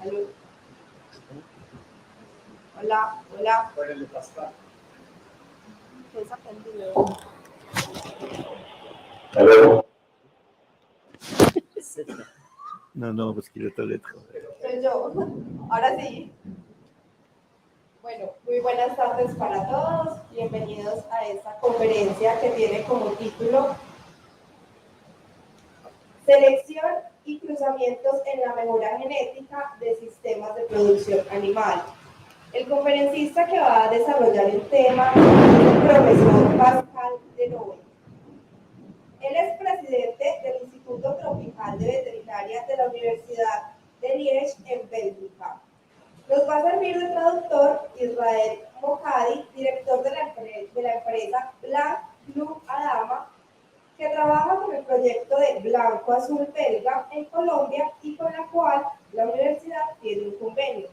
Salud. Hola, hola. Ponele Pascal. ¿Qué es aprendido? No, pues que yo te le Soy yo. Ahora sí. Bueno, muy buenas tardes para todos. Bienvenidos a esta conferencia que tiene como título Selección y cruzamientos en la mejora genética de sistemas de producción animal. El conferencista que va a desarrollar el tema es el profesor Pascal Leroy. Él es presidente del Instituto Tropical de Veterinaria de la Universidad de Lieja en Bélgica. Nos va a servir de traductor Israel Mojadi, director de la empresa Black Blue Adama, que trabaja con el proyecto de Blanco Azul Belga en Colombia y con la cual la universidad tiene un convenio.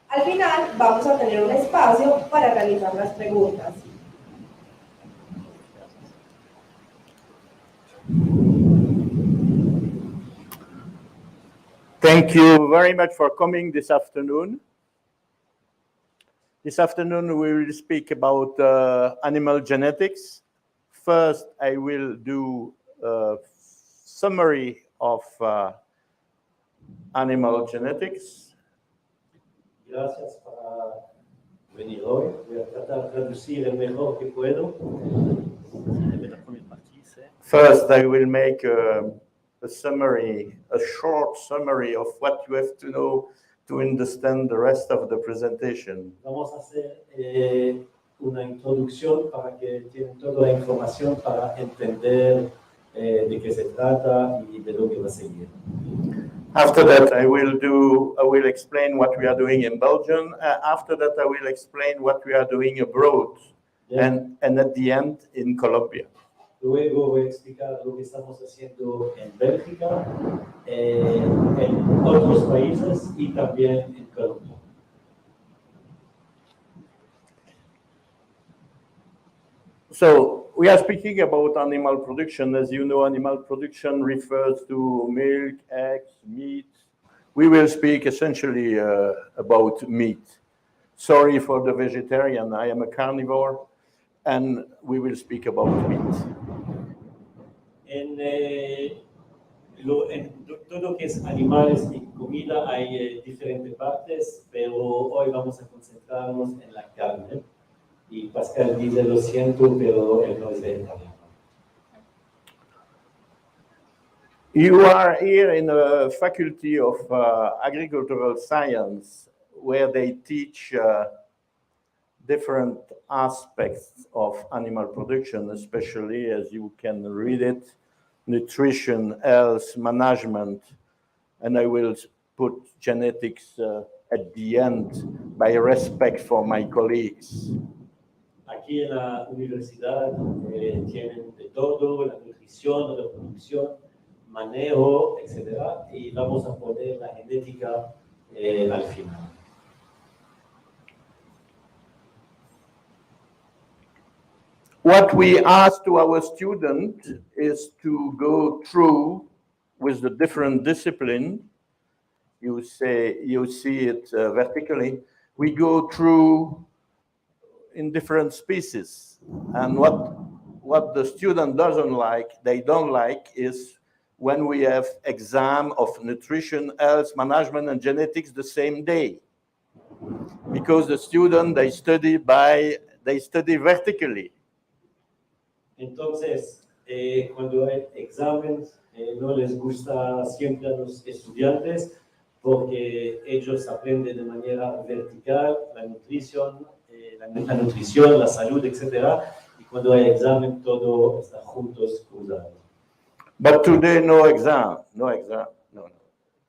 Al final vamos a tener un espacio para realizar las preguntas. Thank you very much for coming this afternoon. This afternoon we will speak about animal genetics. First, I will do a summary of animal genetics. Gracias por venir hoy. Voy a tratar de traducir el mejor que puedo. First, I will make a summary, a short summary of what you have to know to understand the rest of the presentation. Vamos a hacer una introducción para que tienen toda la información para entender de qué se trata y de lo que va a seguir. After that, I will explain what we are doing in Belgium. After that, I will explain what we are doing abroad, Yeah. and at the end in Colombia. Luego voy a explicar lo que estamos haciendo en Bélgica, en otros países y también en Colombia. So we are speaking about animal production. As you know, animal production refers to milk, eggs, meat. We will speak essentially about meat. Sorry for the vegetarian, I am a carnivore, and we will speak about meat. En todo lo que es animales y comida hay diferentes partes, pero hoy vamos a concentrarnos en la carne. Y Pascal dice, lo siento, pero él no es vegetariano. You are here in the Faculty of Agricultural Science, where they teach different aspects of animal production, especially, as you can read it, nutrition, health, management, and I will put genetics at the end by respect for my colleagues. Aquí en la universidad tienen de todo, la nutrición, la reproducción, manejo, etc. Y vamos a poner la genética al final. What we ask to our students is to go through with the different discipline. You see it vertically. We go through in different species, and what the student they don't like is when we have exam of nutrition, health, management, and genetics the same day, because the student they study vertically. Entonces, cuando hay exámenes, no les gusta siempre a los estudiantes porque ellos aprenden de manera vertical la nutrición, la salud, etc. Y cuando hay examen, todo está juntos, cruzado. But today, no exam. No.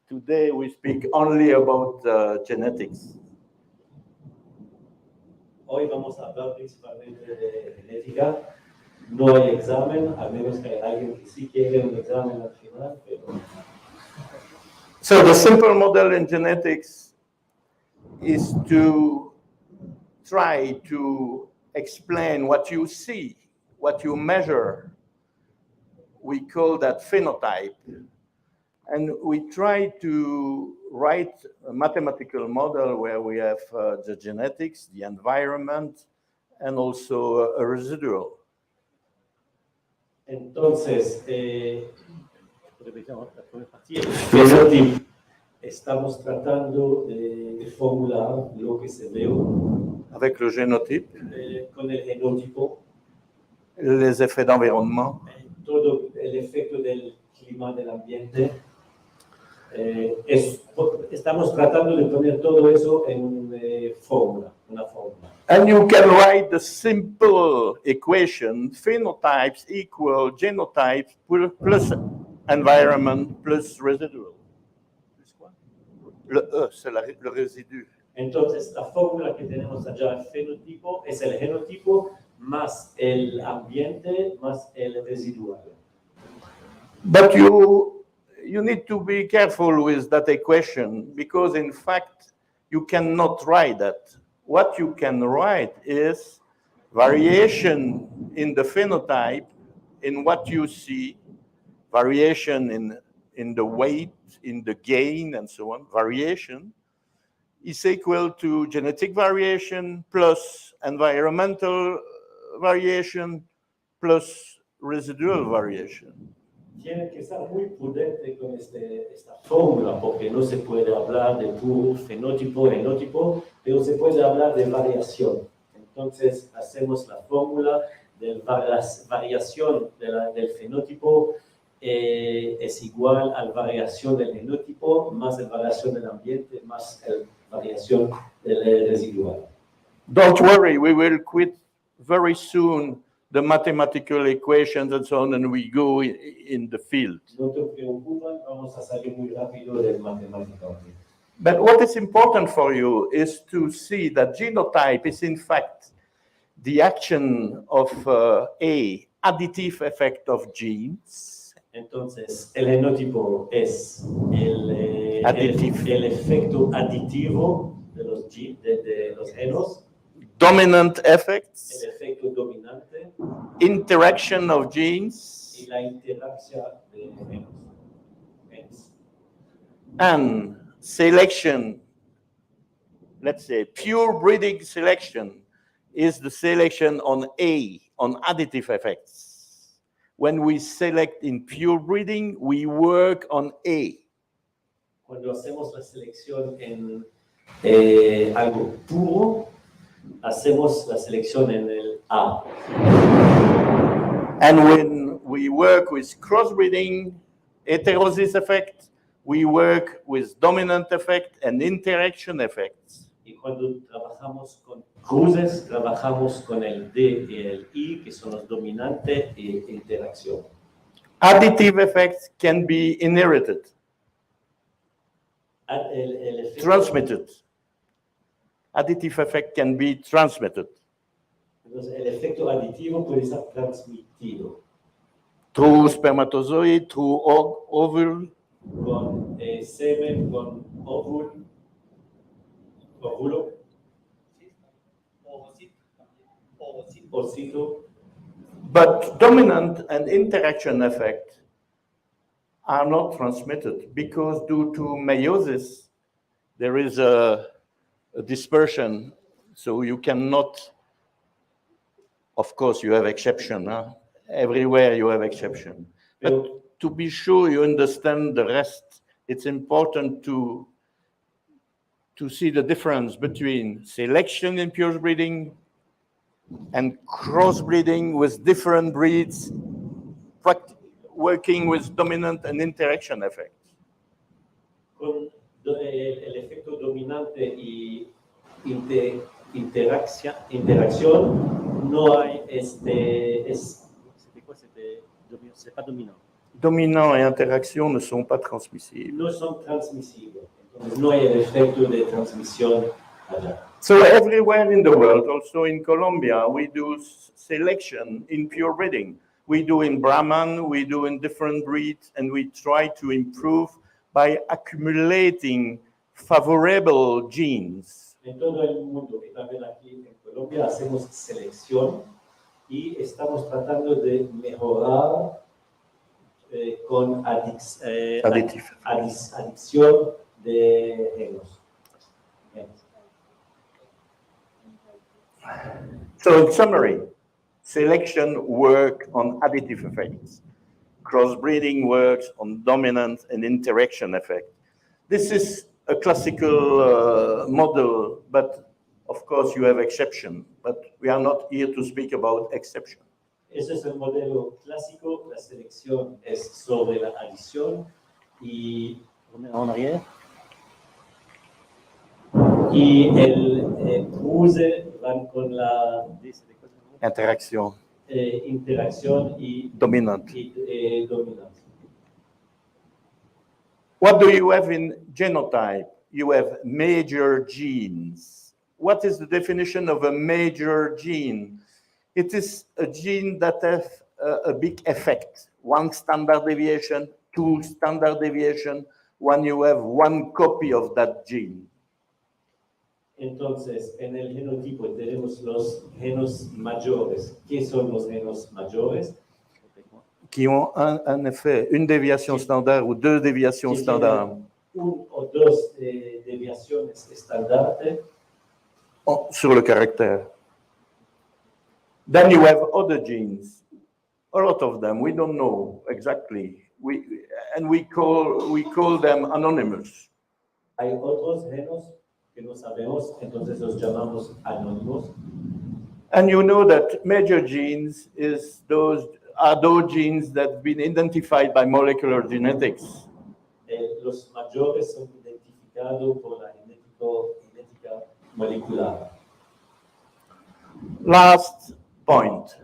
Today we speak only about genetics. Hoy vamos a hablar principalmente de genética. No hay examen, al menos que hay alguien que sí quiere un examen al final, pero... So the simple model in genetics is to try to explain what you see, what you measure. We call that phenotype. And we try to write a mathematical model where we have the genetics, the environment, and also a residual. Entonces, fenotipo, estamos tratando de formular lo que se ve Avec le génotype, con el genotipo, les effets d'environnement, todo el efecto del clima, del ambiente. Estamos tratando de poner todo eso en una fórmula. and you can write the simple equation, phenotypes equal genotypes plus environment plus residual. Le E, c'est le résidu. Entonces, la fórmula que tenemos allá, el fenotipo, es el genotipo más el ambiente más el residual. But you need to be careful with that equation because, in fact, you cannot write that. What you can write is variation in the phenotype, in what you see, variation in the weight, in the gain, and so on. Variation is equal to genetic variation plus environmental variation plus residual variation. Tiene que estar muy prudente con esta fórmula porque no se puede hablar de puro fenotipo, genotipo, pero se puede hablar de variación. Entonces hacemos la fórmula de variación del fenotipo es igual a la variación del genotipo más la variación del ambiente más la variación del residual. Don't worry, we will quit very soon the mathematical equations and so on, and we go in the field. No te preocupes, vamos a salir muy rápido del matemática. But what is important for you is to see that genotype is in fact the action of a additive effect of genes. Entonces, el genotipo es el efecto aditivo de los genos. Dominant effects, El efecto dominante interaction of genes, y la interacción de genes. and selection. Let's say pure breeding selection is the selection on additive effects. When we select in pure breeding, we work on A. Cuando hacemos la selección en algo puro, hacemos la selección en el A. And when we work with crossbreeding, heterosis effect, we work with dominant effect and interaction effects. Y cuando trabajamos con cruces, trabajamos con el D y el I, que son los dominantes e interacción. Additive effects can be inherited, El efecto, transmitted. Additive effect can be transmitted entonces, el efecto aditivo puede ser transmitido through spermatozoid, through ovule, con semen, con óvulo, ovocito. but dominant and interaction effect are not transmitted because due to meiosis, there is a dispersion, so you cannot, of course you have exception, huh? Everywhere you have exception. But to be sure you understand the rest, it's important to see the difference between selection in pure breeding and crossbreeding with different breeds, working with dominant and interaction effects. Con el efecto dominante y interacción no hay c'est pas dominant. Dominant et interaction ne sont pas transmissibles. No son transmisibles. Entonces no hay el efecto de transmisión allá. So everywhere in the world, also in Colombia, we do selection in pure breeding. We do in Brahman, we do in different breeds, and we try to improve by accumulating favorable genes. En todo el mundo, y también aquí en Colombia, hacemos selección y estamos tratando de mejorar con Additive. adición de genos. So in summary, selection works on additive effects. Crossbreeding works on dominant and interaction effect. This is a classical model, but of course you have exception, but we are not here to speak about exception. Ese es el modelo clásico, la selección es sobre la adición y el cruce van con la Interaction. interacción y Dominant. dominancia. What do you have in genotype? You have major genes. What is the definition of a major gene? It is a gene that has a big effect. One standard deviation, two standard deviation, when you have one copy of that gene. Entonces, en el genotipo tenemos los genos mayores. ¿Qué son los genos mayores? Qui ont un effet, une déviation standard ou deux déviations standards. Un o dos deviaciones estándares Sur le caractère. Then you have other genes, a lot of them. We don't know exactly. We call them anonymous. Hay otros genos que no sabemos, entonces los llamamos anónimos. And you know that major genes are those genes that have been identified by molecular genetics. Los mayores son identificados por la genética molecular. Last point.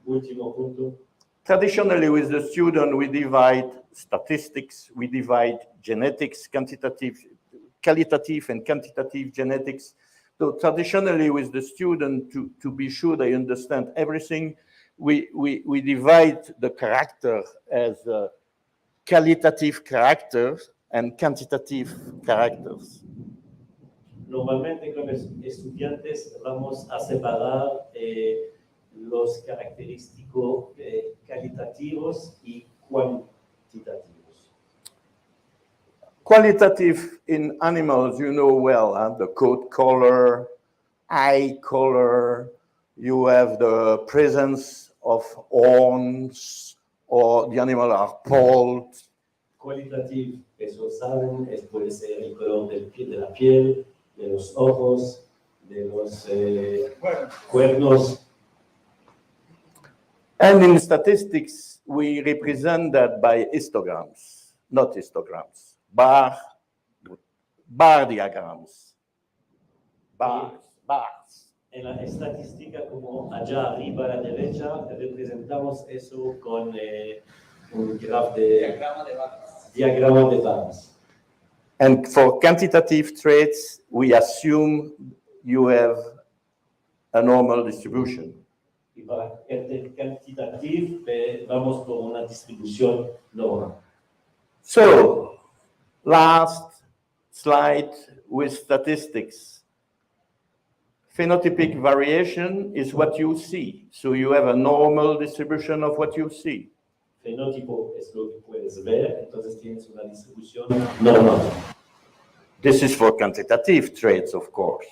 Último punto. Traditionally, with the student, we divide statistics, we divide genetics, qualitative and quantitative genetics. So traditionally, with the student, to be sure they understand everything, we divide the character as qualitative characters and quantitative characters. Normalmente con los estudiantes vamos a separar los característicos calitativos y cuantitativos. Qualitative in animals, you know well, the coat color, eye color, you have the presence of horns, or the animal are polled. Cualitativo, eso saben, puede ser el color de la piel, de los ojos, de los cuernos. And in statistics, we represent that by histograms, not histograms, bar diagrams, bars. En la estadística, como allá arriba a la derecha, representamos eso con un diagrama de barras. And for quantitative traits, we assume you have a normal distribution. Y para el cuantitativo, vamos por una distribución normal. So, last slide with statistics. Phenotypic variation is what you see. So you have a normal distribution of what you see. Fenótipo es lo que puedes ver, entonces tienes una distribución normal. This is for quantitative traits, of course.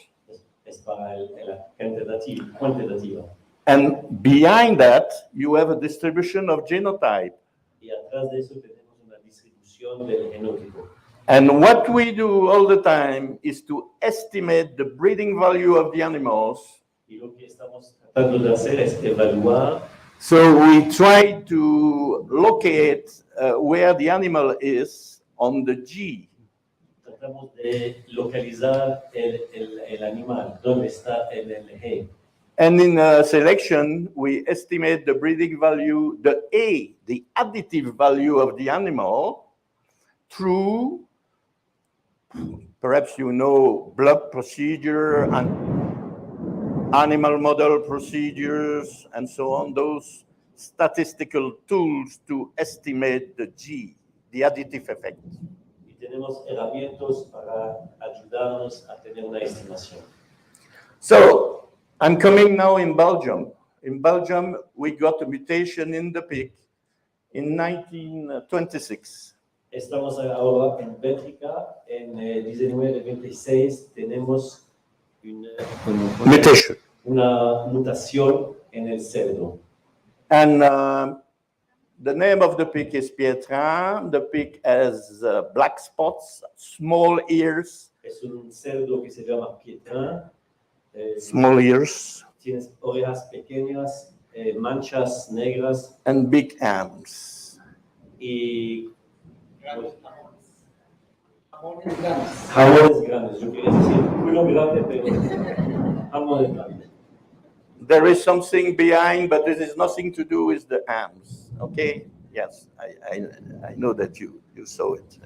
Es para la cuantitativa. And behind that, you have a distribution of genotype. Y atrás de eso tenemos una distribución del genótipo. And what we do all the time is to estimate the breeding value of the animals. Y lo que estamos tratando de hacer es evaluar. So we try to locate where the animal is on the G. Tratamos de localizar el animal, dónde está en el G. And in selection, we estimate the breeding value, the additive value of the animal through, perhaps you know, blood procedure and animal model procedures and so on, those statistical tools to estimate the G, the additive effect. Y tenemos herramientas para ayudarnos a tener una estimación. So, I'm coming now in Belgium. In Belgium, we got a mutation in the pig, In 1926. Estamos ahora en Bélgica, en 1926 tenemos Mutation. una mutación en el cerdo. And the name of the pig is Pietra. The pig has black spots, small ears, Es un cerdo que se llama Pietrin. small ears, Tiene orejas pequeñas, manchas negras and big arms. y jamones grandes. Yo quería decir culo grande, pero jamones grandes. There is something behind, but this is nothing to do with the arms. Okay? Yes, I know that you saw it.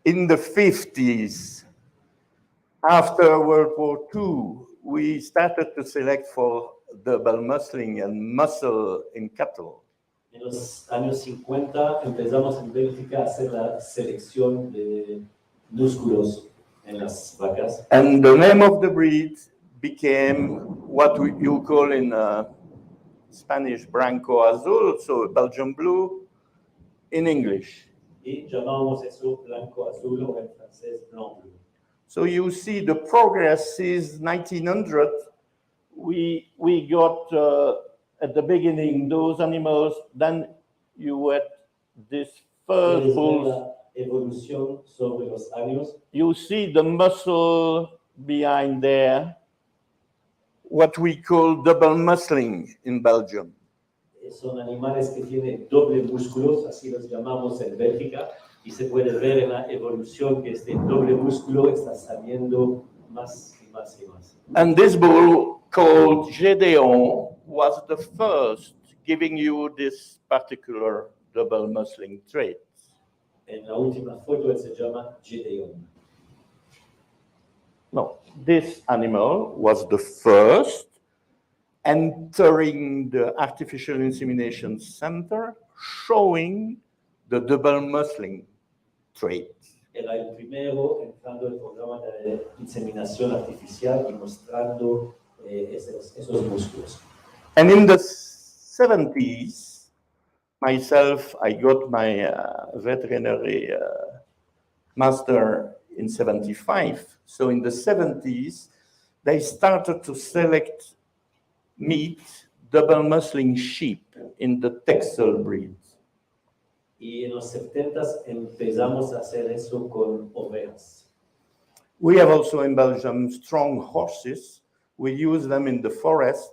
In the 50s, after World War II, we started to select for double muscling and muscle in cattle. En los años 50 empezamos en Bélgica a hacer la selección de músculos en las vacas. And the name of the breed became what you call in Spanish Branco Azul, so Belgian blue in English. Y llamábamos eso blanco azul o en francés blanc bleu. So you see the progress since 1900. We got at the beginning those animals, then you had this first Puedes ver bulls. la evolución sobre los años. You see the muscle behind there, what we call double muscling in Belgium. Son animales que tienen doble músculos, así los llamamos en Bélgica, y se puede ver en la evolución que este doble músculo está saliendo más y más y más. And this bull called Gédéon was the first giving you this particular double muscling trait. En la última foto él se llama Gédéon. No, this animal was the first entering the artificial insemination center, showing the double muscling trait. Era el primero entrando al programa de inseminación artificial y mostrando esos músculos. And in the 70s, myself, I got my veterinary master in 75. So in the 70s, they started to select meat, double muscling sheep in the Texel breed. Y en los 70s empezamos a hacer eso con ovejas. We have also in Belgium strong horses. We use them in the forest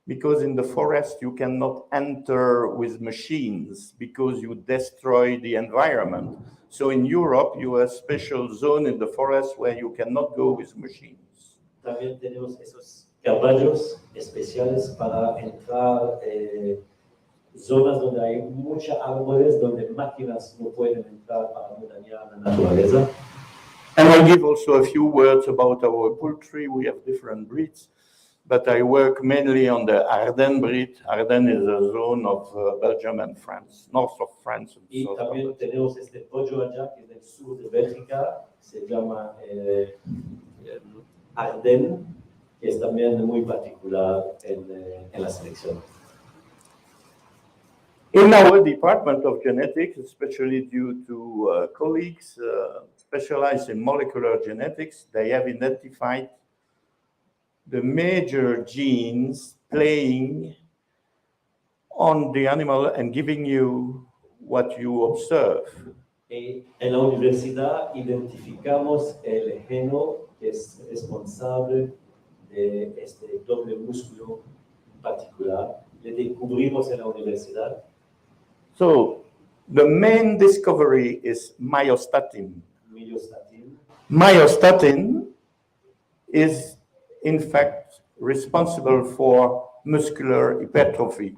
because in the forest you cannot enter with machines because you destroy the environment. So in Europe, you have a special zone in the forest where you cannot go with machines. También tenemos esos caballos especiales para entrar zonas donde hay muchos árboles, donde máquinas no pueden entrar para no dañar la naturaleza. And I'll give also a few words about our poultry. We have different breeds, but I work mainly on the Ardennes breed. Ardennes is a zone of Belgium and France, north of France. Y south también of tenemos este pollo allá, que es del sur de Bélgica, se llama Ardennes, que es también muy particular en la selección. In our department of genetics, especially due to colleagues specialized in molecular genetics, they have identified the major genes playing on the animal and giving you what you observe. Y en la universidad identificamos el geno que es responsable de este doble músculo particular. Le descubrimos en la universidad. So the main discovery is myostatin. Myostatin. Myostatin is in fact responsible for muscular hypertrophy.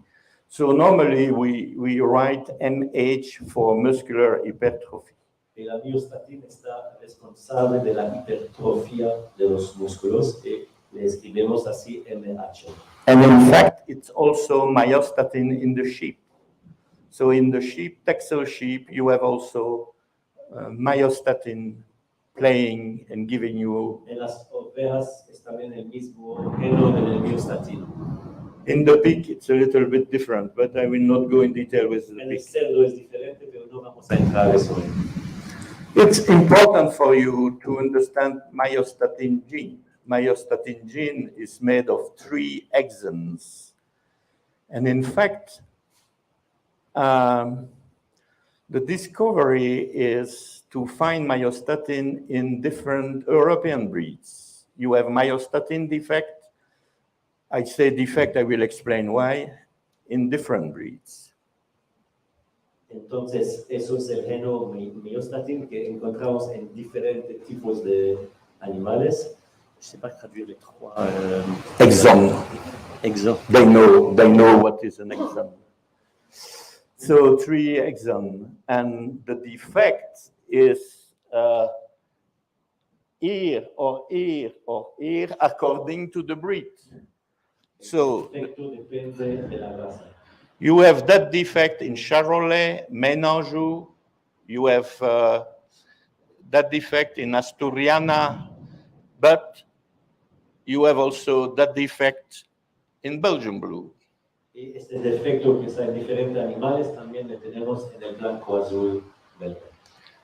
So normally we write MH for muscular hypertrophy. Y la myostatin está responsable de la hipertrofia de los músculos y le escribimos así MH. And in fact, it's also myostatin in the sheep. So in the sheep, Texel sheep, you have also myostatin playing and giving you. En las ovejas está también el mismo geno del myostatin. In the pig, it's a little bit different, but I will not go in detail with the En el pig. cerdo es diferente, pero no vamos a entrar a eso. It's important for you to understand myostatin gene. Myostatin gene is made of 3 exons. And in fact, the discovery is to find myostatin in different European breeds. You have myostatin defect. I say defect, I will explain why, in different breeds. Entonces, eso es el género myostatin que encontramos en diferentes tipos de animales. Je sais pas traduire les 3 Exon. exons. They know what is an exon. So 3 exon, and the defect is here or here or here according to the breed. So El efecto depende de la raza. you have that defect in Charolais, Ménanjou. You have that defect in Asturiana, but you have also that defect in Belgian Blue. Y este defecto que está en diferentes animales también le tenemos en el blanco azul belga.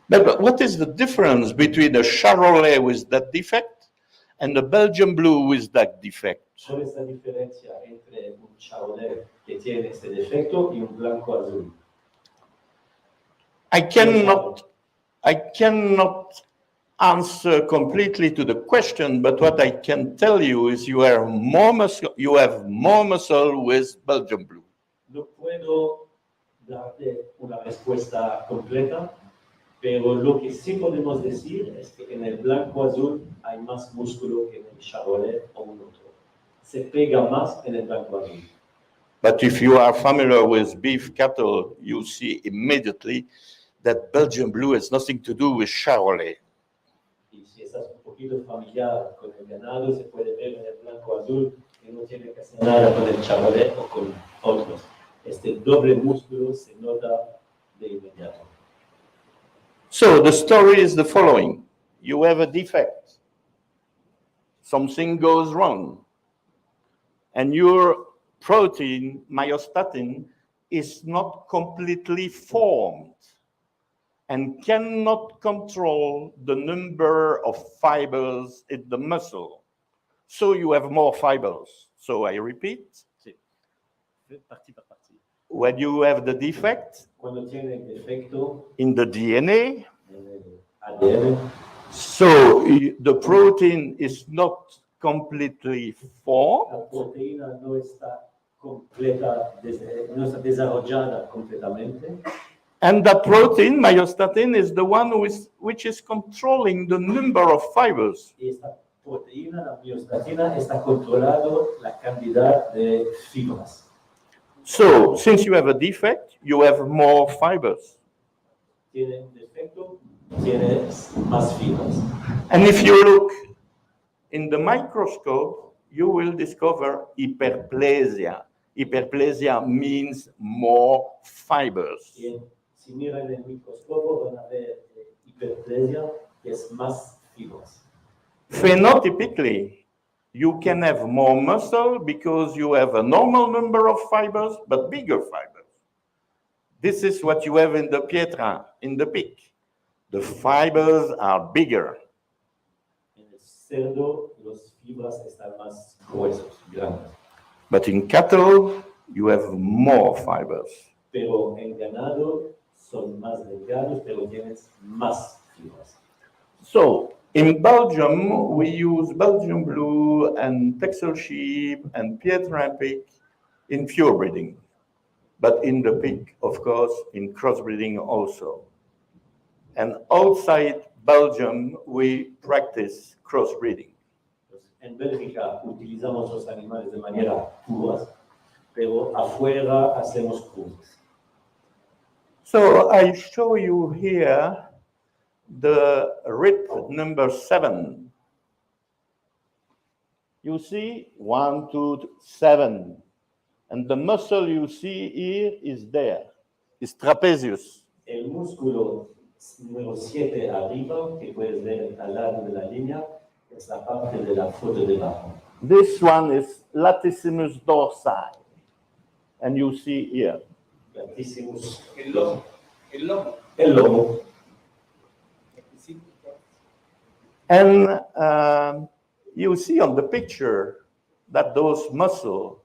But what is the difference between a Charolais with that defect and a Belgian Blue with that defect? ¿Cuál es la diferencia entre un charolais que tiene este defecto y un blanco azul? I cannot answer completely to the question, but what I can tell you is you have more muscle with Belgian Blue. No puedo darte una respuesta completa, pero lo que sí podemos decir es que en el blanco azul hay más músculo que en el charolais o un otro. Se pega más en el blanco azul. But if you are familiar with beef cattle, you see immediately that Belgian Blue has nothing to do with Charolais. Y si estás un poquito familiar con el ganado, se puede ver en el blanco azul que no tiene que hacer nada con el charolais o con otros. Este doble músculo se nota de inmediato. So the story is the following. You have a defect. Something goes wrong. And your protein, myostatin, is not completely formed and cannot control the number of fibers in the muscle. So you have more fibers. So I repeat, Partie par partie. when you have the defect Cuando tiene el defecto in the DNA, en el ADN, so the protein is not completely la formed, proteína no está completa, no está desarrollada completamente. and that protein, myostatin, is the one which is controlling the number of fibers. Y esta proteína, la miostatina, está controlando la cantidad de fibras. So since you have a defect, you have more fibers. Tiene un defecto, tiene más fibras. And if you look in the microscope, you will discover hyperplasia. Hyperplasia means more fibers. Y si miran en el microscopio van a ver hiperplasia, que es más fibras. Phenotypically, you can have more muscle because you have a normal number of fibers, but bigger fibers. This is what you have in the pietra, in the pig. The fibers are bigger. En el cerdo, las fibras están más gruesos, grandes. But in cattle, you have more fibers. Pero en ganado son más delgados, pero tienes más fibras. So, in Belgium, we use Belgian Blue and Texel sheep and Pietra pig in pure breeding. But in the pig, of course, in crossbreeding also. And outside Belgium, we practice crossbreeding. En Bélgica utilizamos los animales de manera pura, pero afuera hacemos cruzas. So I show you here the rib number 7. You see 1, 2, 7. And the muscle you see here is there. It's trapezius. El músculo número 7 arriba, que puedes ver al lado de la línea, es la parte de la foto de abajo. This one is latissimus dorsi, and you see here. Latissimus. El lomo. El lomo. El lomo. And you see on the picture that those muscles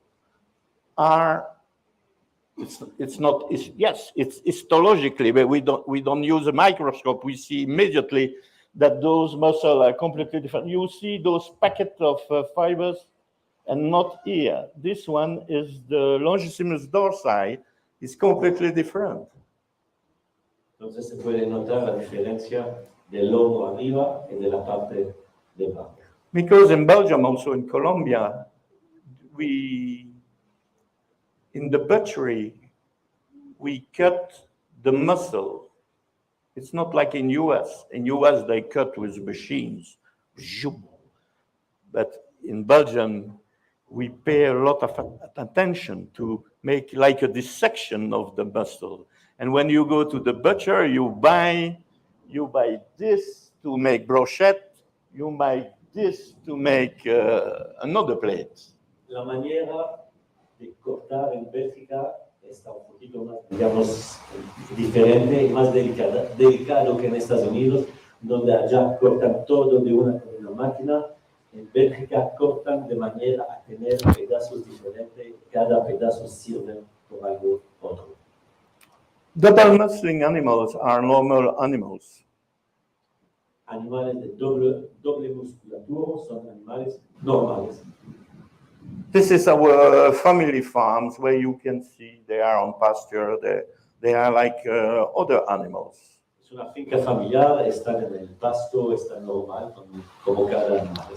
are, it's histologically, but we don't use a microscope. We see immediately that those muscles are completely different. You see those packets of fibers, and not here. This one is the longissimus dorsi, is completely different. Entonces se puede notar la diferencia del lomo arriba y de la parte de abajo. Because in Belgium, also in Colombia, in the butchery, we cut the muscle. It's not like in US. In US, they cut with machines. But in Belgium, we pay a lot of attention to make like a dissection of the muscle. And when you go to the butcher, you buy this to make brochette, you buy this to make another plate. La manera de cortar en Bélgica está un poquito más, digamos, diferente y más delicado que en Estados Unidos, donde allá cortan todo de una máquina. En Bélgica cortan de manera a tener pedazos diferentes, cada pedazo sirve por algo otro. Double muscling animals are normal animals. Animales de doble musculatura son animales normales. This is our family farms where you can see they are on pasture, they are like other animals. Es una finca familiar, están en el pasto, están normal, como cada animal.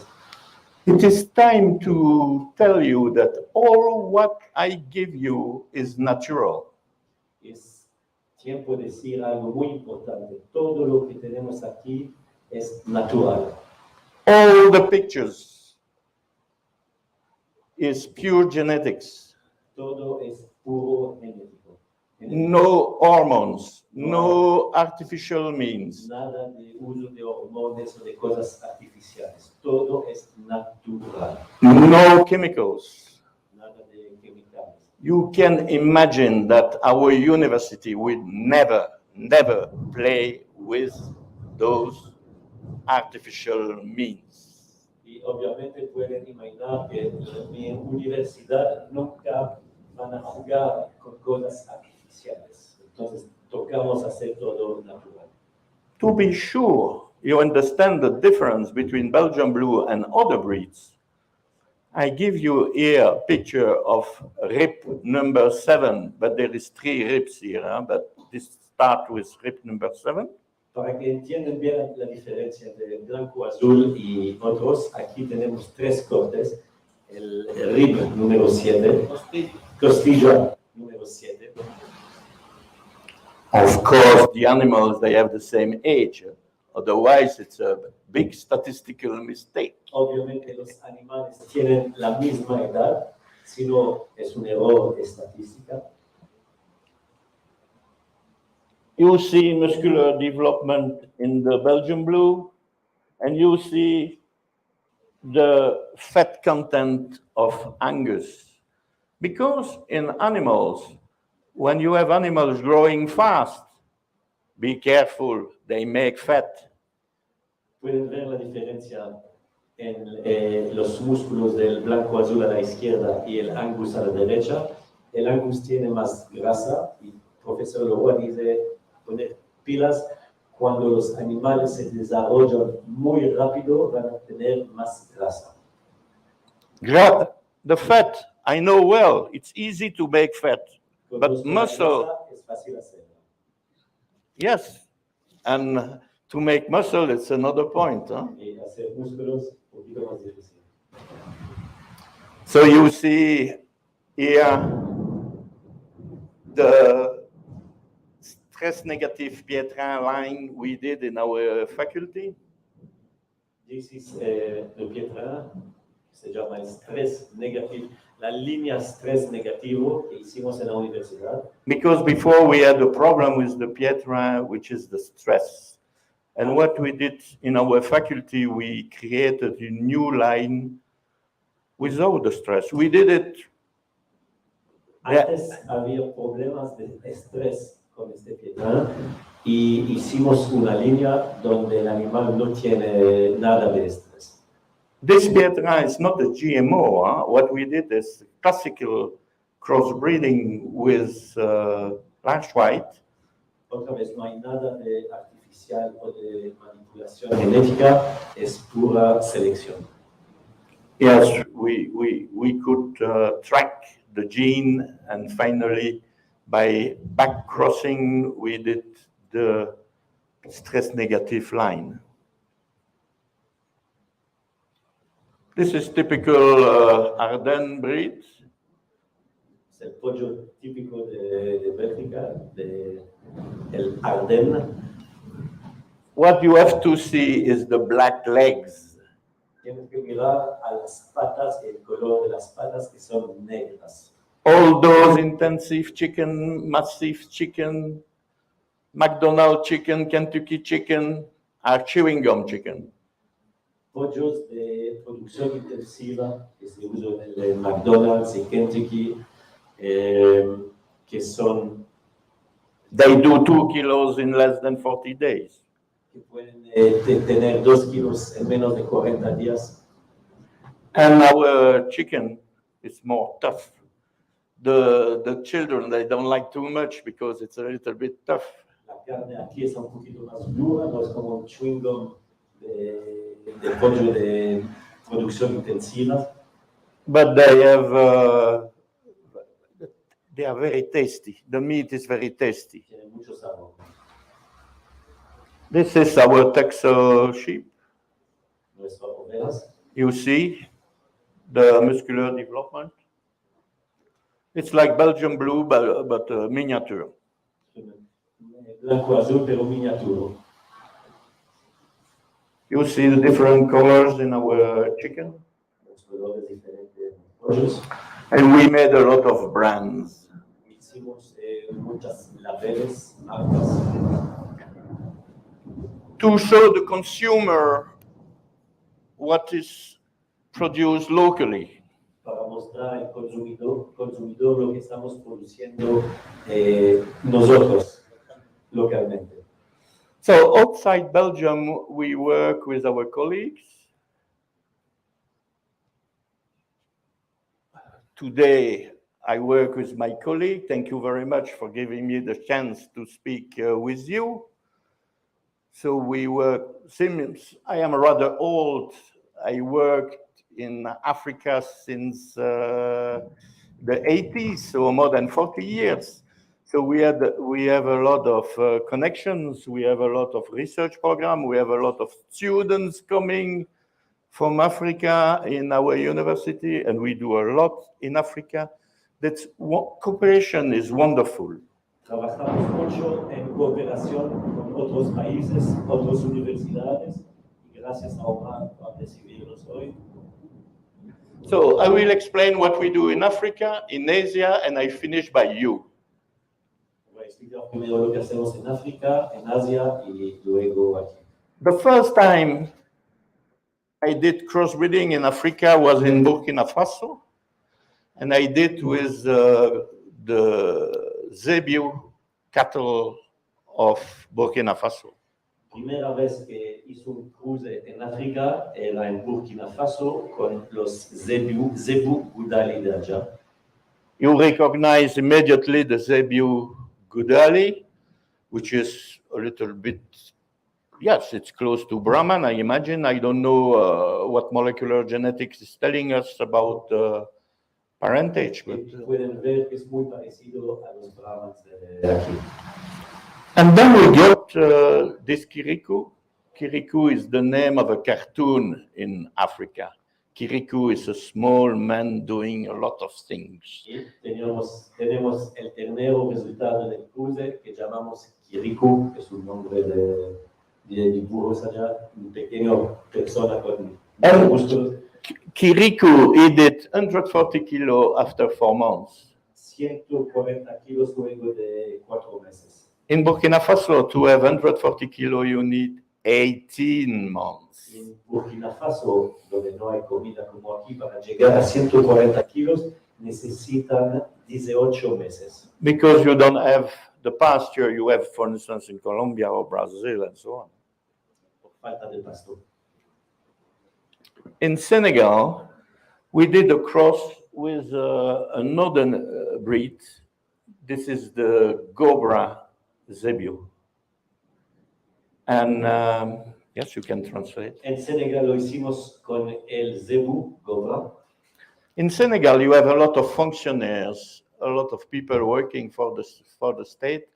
It is time to tell you that all what I give you is natural. Es tiempo de decir algo muy importante. Todo lo que tenemos aquí es natural. All the pictures is pure genetics. Todo es puro genético. No hormones, no artificial means. Nada de uso de hormonas o de cosas artificiales. Todo es natural. No chemicals. Nada de químicos. You can imagine that our university would never play with those artificial means. Y obviamente pueden imaginar que mi universidad nunca van a jugar con cosas artificiales. Entonces tocamos hacer todo natural. To be sure you understand the difference between Belgian Blue and other breeds, I give you here a picture of rib number 7, but there is 3 ribs here, but this start with rib number 7. Para que entiendan bien la diferencia de blanco, azul y otros, aquí tenemos 3 cortes. El rib número 7, costilla número 7. Of course, the animals, they have the same age. Otherwise, it's a big statistical mistake. Obviamente los animales tienen la misma edad, si no es un error estadística. You see muscular development in the Belgian Blue, and you see the fat content of Angus. Because in animals, when you have animals growing fast, be careful, they make fat. Pueden ver la diferencia en los músculos del blanco azul a la izquierda y el Angus a la derecha. El Angus tiene más grasa y el profesor Leroy dice poner pilas. Cuando los animales se desarrollan muy rápido van a tener más grasa. The fat, I know well, it's easy to make fat, but muscle, es fácil hacerlo. yes, and to make muscle, it's another point. Huh? Y hacer músculos un poquito más difícil. So you see here the stress negative Pietrin line we did in our faculty. This is the Pietrin, se llama estrés negativo, la línea estrés negativo que hicimos en la universidad. Because before we had a problem with the Pietrin, which is the stress. And what we did in our faculty, we created a new line without the stress. We did it. Antes había problemas de estrés con este piedra y hicimos una línea donde el animal no tiene nada de estrés. This Pietra is not a GMO. Huh? What we did is classical crossbreeding with Lash White. Otra vez, no hay nada de artificial o de manipulación genética, es pura selección. Yes, we could track the gene, and finally, by back crossing, we did the stress negative line. This is typical Ardennes breed. Es el pollo típico de Bélgica, el Ardennes. What you have to see is the black legs. Tienes que mirar a las patas, el color de las patas que son negras. All those intensive chicken, massive chicken, McDonald's chicken, Kentucky chicken are chewing gum chicken. Pollos de producción intensiva que se usan en el McDonald's y Kentucky, que son... They do 2 kilos in less than 40 days. que pueden tener 2 kilos en menos de 40 días. And our chicken is more tough. The children, they don't like too much because it's a little bit tough. La carne aquí es un poquito más dura, no es como un chewing gum de pollo de producción intensiva. But they are very tasty. The meat is very tasty. Tiene mucho sabor. This is our Texel sheep. Nuestras ovejas. You see the muscular development. It's like Belgian blue, but miniature. Blanco azul, pero miniaturo. You see the different colors in our chicken. Los colores diferentes de pollos. And we made a lot of brands. Hicimos muchas labeles, marcas. To show the consumer what is produced locally. Para mostrar al consumidor lo que estamos produciendo nosotros localmente. So outside Belgium, we work with our colleagues. Today, I work with my colleague. Thank you very much for giving me the chance to speak with you. So we work, since I am rather old, I worked in Africa since the 80s, so more than 40 years. So we have a lot of connections, we have a lot of research program, we have a lot of students coming from Africa in our university, and we do a lot in Africa. That's cooperation is wonderful. Trabajamos mucho en cooperación con otros países, otras universidades, y gracias a Omar por recibirnos hoy. So I will explain what we do in Africa, in Asia, and I finish by you. Voy a explicar primero lo que hacemos en África, en Asia y luego aquí. The first time I did crossbreeding in Africa was in Burkina Faso, and I did with the Zebu cattle of Burkina Faso. Primera vez que hizo un cruce en África era en Burkina Faso con los Zebu Gudali de allá. You recognize immediately the Zebu Gudali, which is a little bit, yes, it's close to Brahman, I imagine. I don't know what molecular genetics is telling us about parentage. But, pueden ver que es muy parecido a los Brahmans de aquí. And then we got this Kirikou. Kirikou is the name of a cartoon in Africa. Kirikou is a small man doing a lot of things. Y tenemos el ternero resultado del cruce que llamamos Kirikou, que es un nombre de dibujos allá, un pequeño persona con músculos. Kirikou, he did 140 kilo after 4 months. 140 kilos luego de 4 meses. In Burkina Faso, to have 140 kilo, you need 18 months. En Burkina Faso, donde no hay comida como aquí, para llegar a 140 kilos necesitan 18 meses. Because you don't have the pasture you have, for instance, in Colombia or Brazil and so on. Por falta de pasto. In Senegal, we did a cross with another breed. This is the Gobra Zebu. And yes, you can translate. En Senegal lo hicimos con el Zebu Gobra. In Senegal, you have a lot of functionaries, a lot of people working for the state.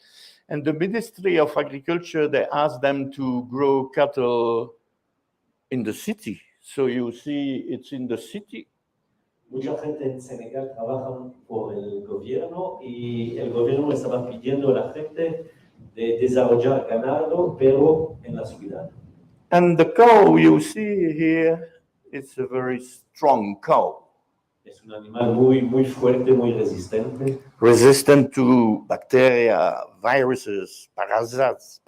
And the Ministry of Agriculture, they asked them to grow cattle in the city. So you see, it's in the city. Mucha gente en Senegal trabaja por el gobierno y el gobierno estaba pidiendo a la gente de desarrollar ganado, pero en la ciudad. And the cow you see here, it's a very strong cow. Es un animal muy fuerte, muy resistente. Resistant to bacteria, viruses, parasites.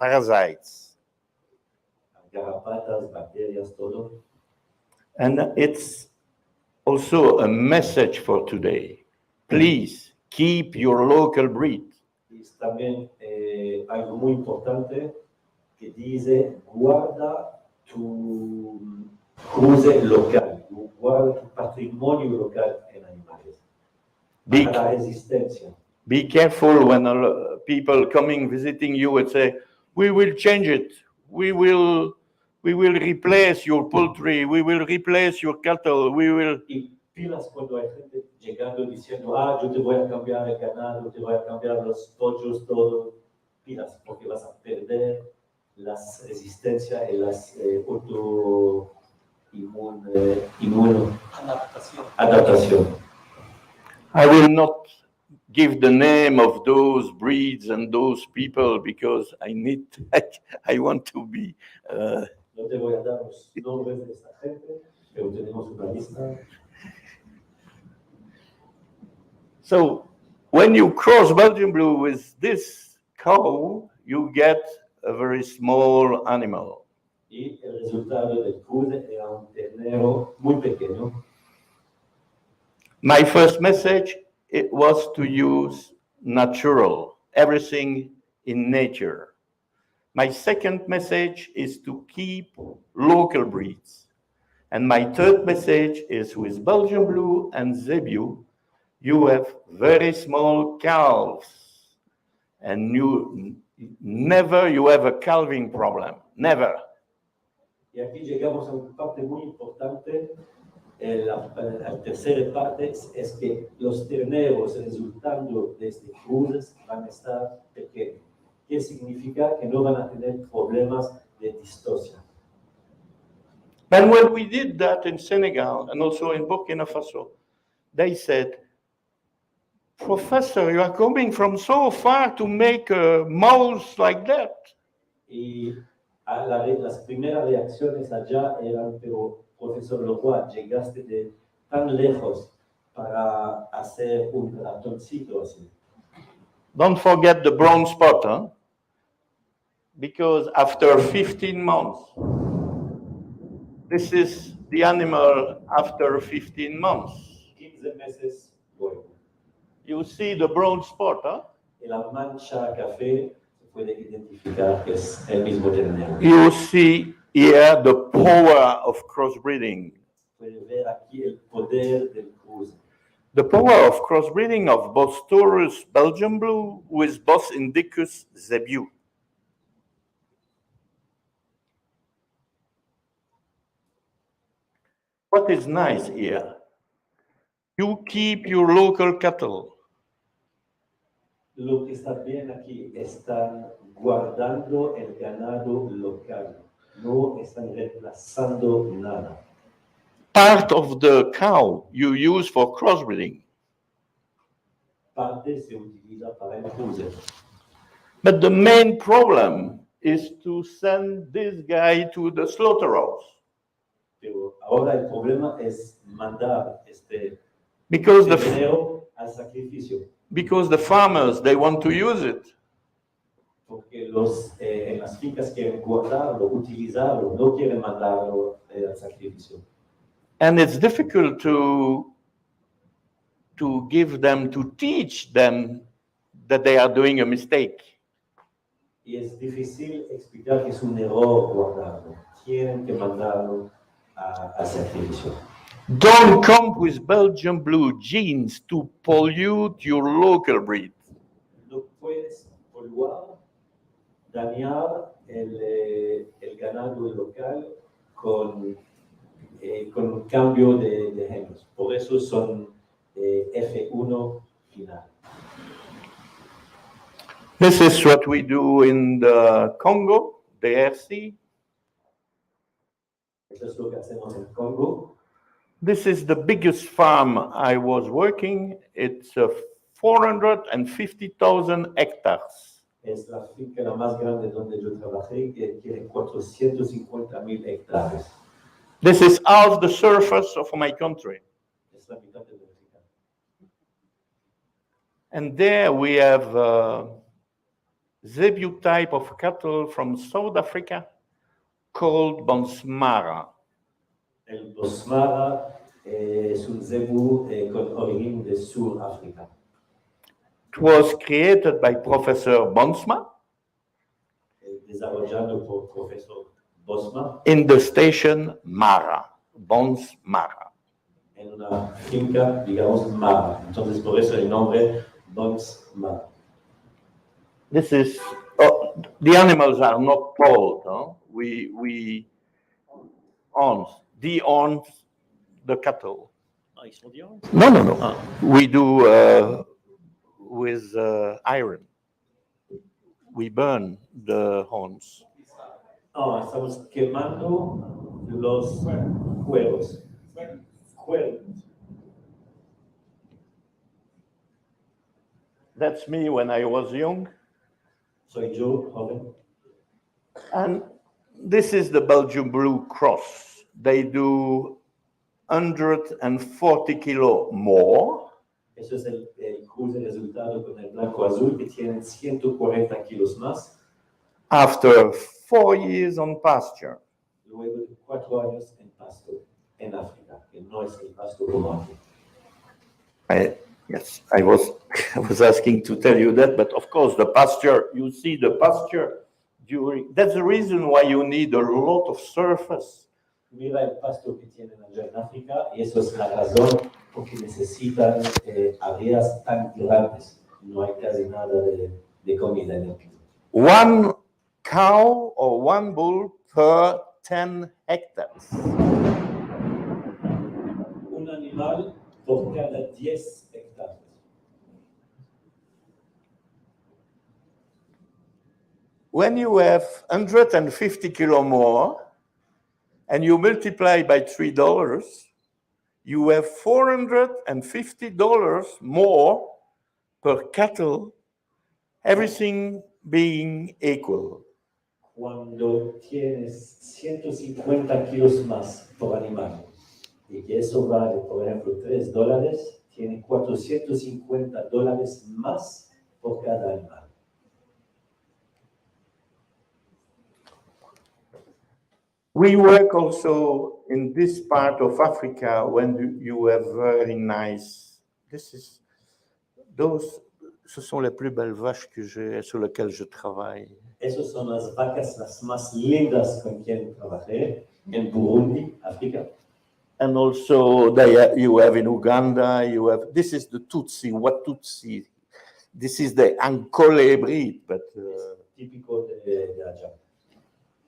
Garrapatas, bacterias, todo. And it's also a message for today. Please keep your local breed. Y es también algo muy importante que dice, guarda tu cruce local, guarda tu patrimonio local en animales. Para la resistencia. Be careful when people coming visiting you and say, we will change it. We will replace your poultry. We will replace your cattle. We will. Y pilas cuando hay gente llegando diciendo, yo te voy a cambiar el ganado, te voy a cambiar los pollos, todo. Pilas, porque vas a perder las resistencias y las adaptación. I will not give the name of those breeds and those people because I want to be. No te voy a dar los nombres de esta gente, pero tenemos una lista. So when you cross Belgian Blue with this cow, you get a very small animal. Y el resultado del cruce era un ternero muy pequeño. My first message, it was to use natural, everything in nature. My second message is to keep local breeds. And my third message is with Belgian Blue and Zebu, you have very small calves. And you have a calving problem, never. Y aquí llegamos a una parte muy importante. La tercera parte es que los terneros resultando de este cruce van a estar pequeños. ¿Qué significa? Que no van a tener problemas de distosia. And when we did that in Senegal and also in Burkina Faso, they said, Professor, you are coming from so far to make a mouse like that. Y las primeras reacciones allá eran, pero Profesor Leroy, llegaste de tan lejos para hacer un ratoncito así. Don't forget the brown spot, huh? Because after 15 months, this is the animal after 15 months. 15 meses luego. You see the brown spot, huh? Y la mancha café se puede identificar que es el mismo ternero. You see here the power of crossbreeding. Puede ver aquí el poder del cruce. The power of crossbreeding of Bos taurus Belgian Blue with Bos indicus Zebu. What is nice here? You keep your local cattle. Lo que está bien aquí, están guardando el ganado local, no están reemplazando nada. Part of the cow you use for crossbreeding. Parte se utiliza para el cruce. But the main problem is to send this guy to the slaughterhouse. Pero ahora el problema es mandar este Because ternero al sacrificio. the farmers, they want to use it. Porque Porque en las fincas quieren guardarlo, utilizarlo, no quieren mandarlo al sacrificio. And it's difficult to give them, to teach them that they are doing a mistake. Y es difícil explicar que es un error guardarlo. Tienen que mandarlo al sacrificio. Don't come with Belgian blue genes to pollute your local breed. No puedes polluar, dañar el ganado local con un cambio de genes. Por eso son F1 final. This is what we do in the Congo, the DRC. Eso es lo que hacemos en Congo. This is the biggest farm I was working. It's 450,000 hectares. Es la finca la más grande donde yo trabajé, que tiene 450,000 hectáreas. This is half the surface of my country. Es la mitad de Bélgica. And there we have Zebu type of cattle from South Africa called Bonsmara. El Bonsmara es un zebu con origen de Sudáfrica. It was created by Professor Bonsma Desarrollado por profesor Bosma in the station Mara, Bonsmara. en una finca, digamos, Mara. Entonces, por eso el nombre Bonsmara. This is, the animals are not told, no? We de-own the cattle. Ah, ils sont dehors? No. We do with iron. We burn the horns. Ah, estamos quemando los cueros. Cueros. That's me when I was young. Soy yo, joven. And this is the Belgian Blue Cross. They do 140 kilo more. Eso es el cruce resultado con el blanco azul, que tienen 140 kilos más. After 4 years on pasture. Luego de 4 años en pasto, en África, que no es el pasto como aquí. Yes, I was asking to tell you that, but of course the pasture, you see the pasture that's the reason why you need a lot of surface. Mira el pasto que tienen allá en África, y eso es la razón porque necesitan áreas tan grandes. No hay casi nada de comida en el piso. One cow or one bull per 10 hectares. Un animal por cada 10 hectáreas. When you have 150 kilo more and you multiply by $3, you have $450 more per cattle, everything being equal. Cuando tienes 150 kilos más por animal y que eso vale, por ejemplo, $3, tienes $450 más por cada animal. We work also in this part of Africa when you have very nice. Ce sont les plus belles vaches sur lesquelles je travaille. Esas son las vacas las más lindas con quien trabajé en Burundi, África. And also you have in Uganda, this is the Tutsi, what Tutsi? This is the Ankole breed, but Típico de allá.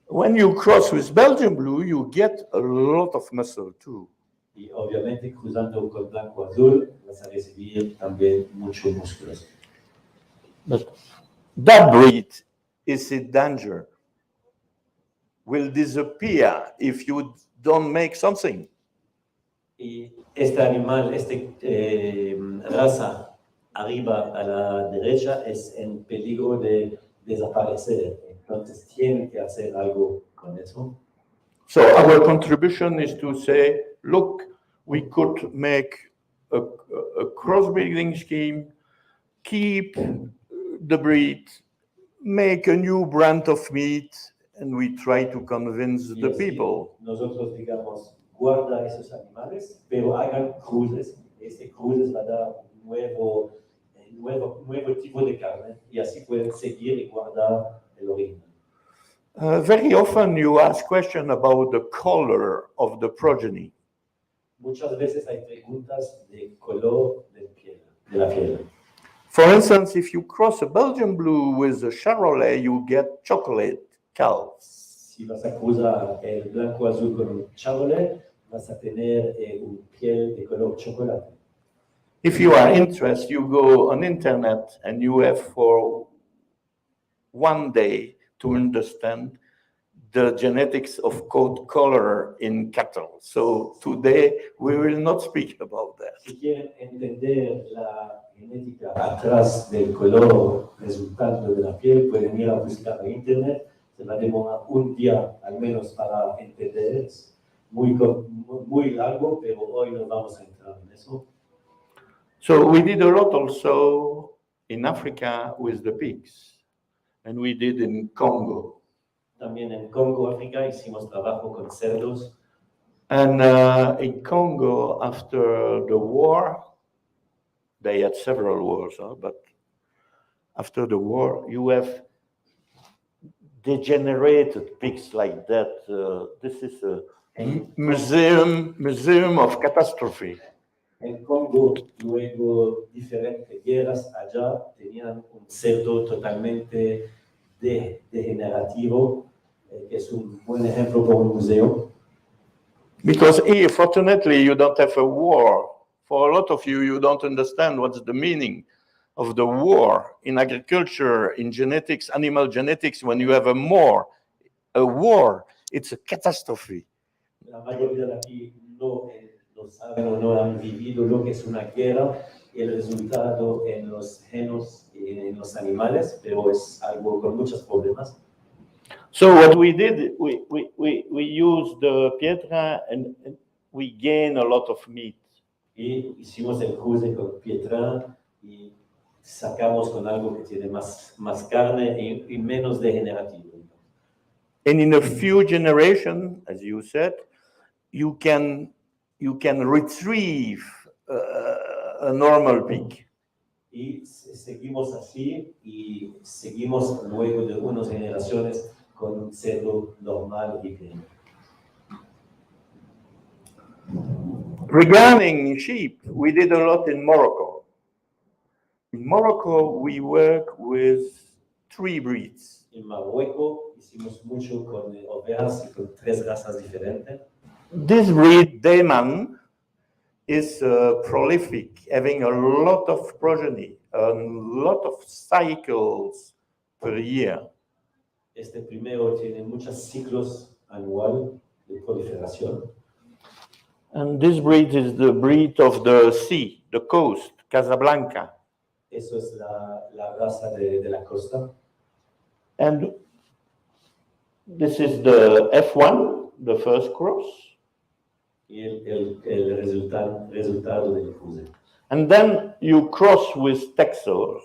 When you cross with Belgian Blue, you get a lot of muscle too. Y obviamente cruzando con blanco azul vas a recibir también muchos músculos. But that breed is in danger. Will disappear if you don't make something. Y este animal, raza arriba a la derecha es en peligro de desaparecer. Entonces tienen que hacer algo con eso. So our contribution is to say, look, we could make a crossbreeding scheme, keep the breed, make a new brand of meat and we try to convince Y the así, people. nosotros digamos, guarda esos animales, pero hagan cruces. Este cruces va a dar un nuevo tipo de carne y así pueden seguir y guardar el original. Very often you ask questions about the color of the progeny. Muchas veces hay preguntas de color de la piel. For instance, if you cross a Belgian blue with a Charolais, you get chocolate calves. Si vas a cruzar el blanco azul con un Chevrolet, vas a tener un piel de color chocolate. If you are interested, you go on internet and you have for one day to understand the genetics of coat color in cattle. So today we will not speak about that. Si quieren entender la genética atrás del color resultante de la piel, pueden ir a buscar en internet. Se va a demorar un día al menos para entender. Es muy largo, pero hoy no vamos a entrar en eso. So we did a lot also in Africa with the pigs, and we did in Congo. También en Congo, África, hicimos trabajo con cerdos. And in Congo, after the war, they had several wars, but after the war, you have degenerated pigs like that. This is a museum of catastrophe. En Congo, luego diferentes guerras allá, tenían un cerdo totalmente degenerativo, que es un buen ejemplo como un museo. Because here, fortunately, you don't have a war. For a lot of you, you don't understand what's the meaning of the war in agriculture, in genetics, animal genetics. When you have a war, it's a catastrophe. La mayoría de aquí no saben o no han vivido lo que es una guerra y el resultado en los genos y en los animales, pero es algo con muchos problemas. So what we did, we used the pietra and we gain a lot of meat. Y hicimos el cruce con pietra y sacamos con algo que tiene más carne y menos degenerativo. And in a few generations, as you said, you can retrieve a normal pig. Y seguimos así y seguimos luego de unas generaciones con un cerdo normal y bien. Regarding sheep, we did a lot in Morocco. In Morocco, we work with 3 breeds. En Marruecos hicimos mucho con ovejas y con 3 razas diferentes. This breed, Dayman, is prolific, having a lot of progeny, a lot of cycles per year. Este primero tiene muchos ciclos anuales de proliferación. And this breed is the breed of the sea, the coast, Casablanca. Eso es la raza de la costa. And this is the F1, the first cross. Y el resultado del cruce. And then you cross with Texel.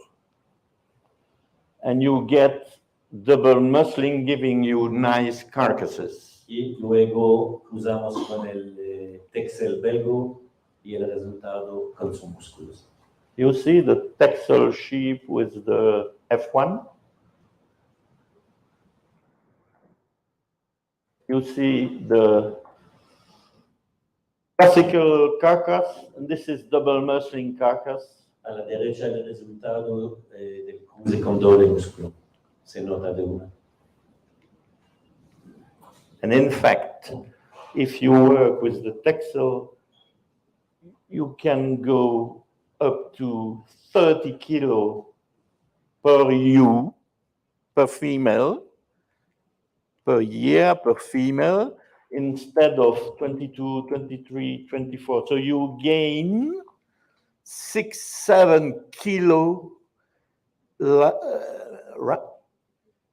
And you get double muscling, giving you nice carcasses. Y luego cruzamos con el Texel belgo y el resultado con sus músculos. You see the Texel sheep with the F1. You see the classical carcass, and this is double muscling carcass. A la derecha el resultado del cruce con doble músculo. Se nota de una. And in fact, if you work with the Texel, you can go up to 30 kilo per ewe, per female, per year, per female, instead of 22, 23, 24. So you gain 6-7 kilo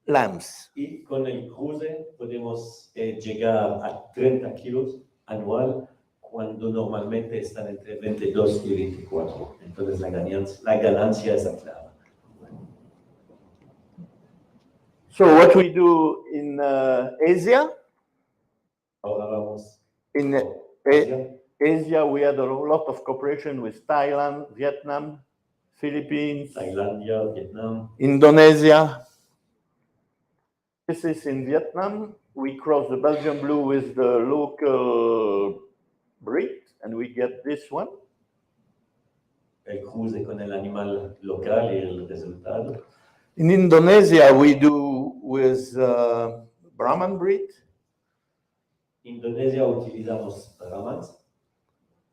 lambs. Y con el cruce podemos llegar a 30 kilos anual cuando normalmente están entre 22 y 24. Entonces la ganancia es clara. So what we do in Asia, Ahora vamos in a Asia. Asia, we had a lot of cooperation with Thailand, Vietnam, Philippines, Tailandia, Vietnam. Indonesia. This is in Vietnam. We cross the Belgian blue with the local breed, and we get this one. El cruce con el animal local y el resultado. In Indonesia, we do with Brahman breed. Indonesia utilizamos Brahmans.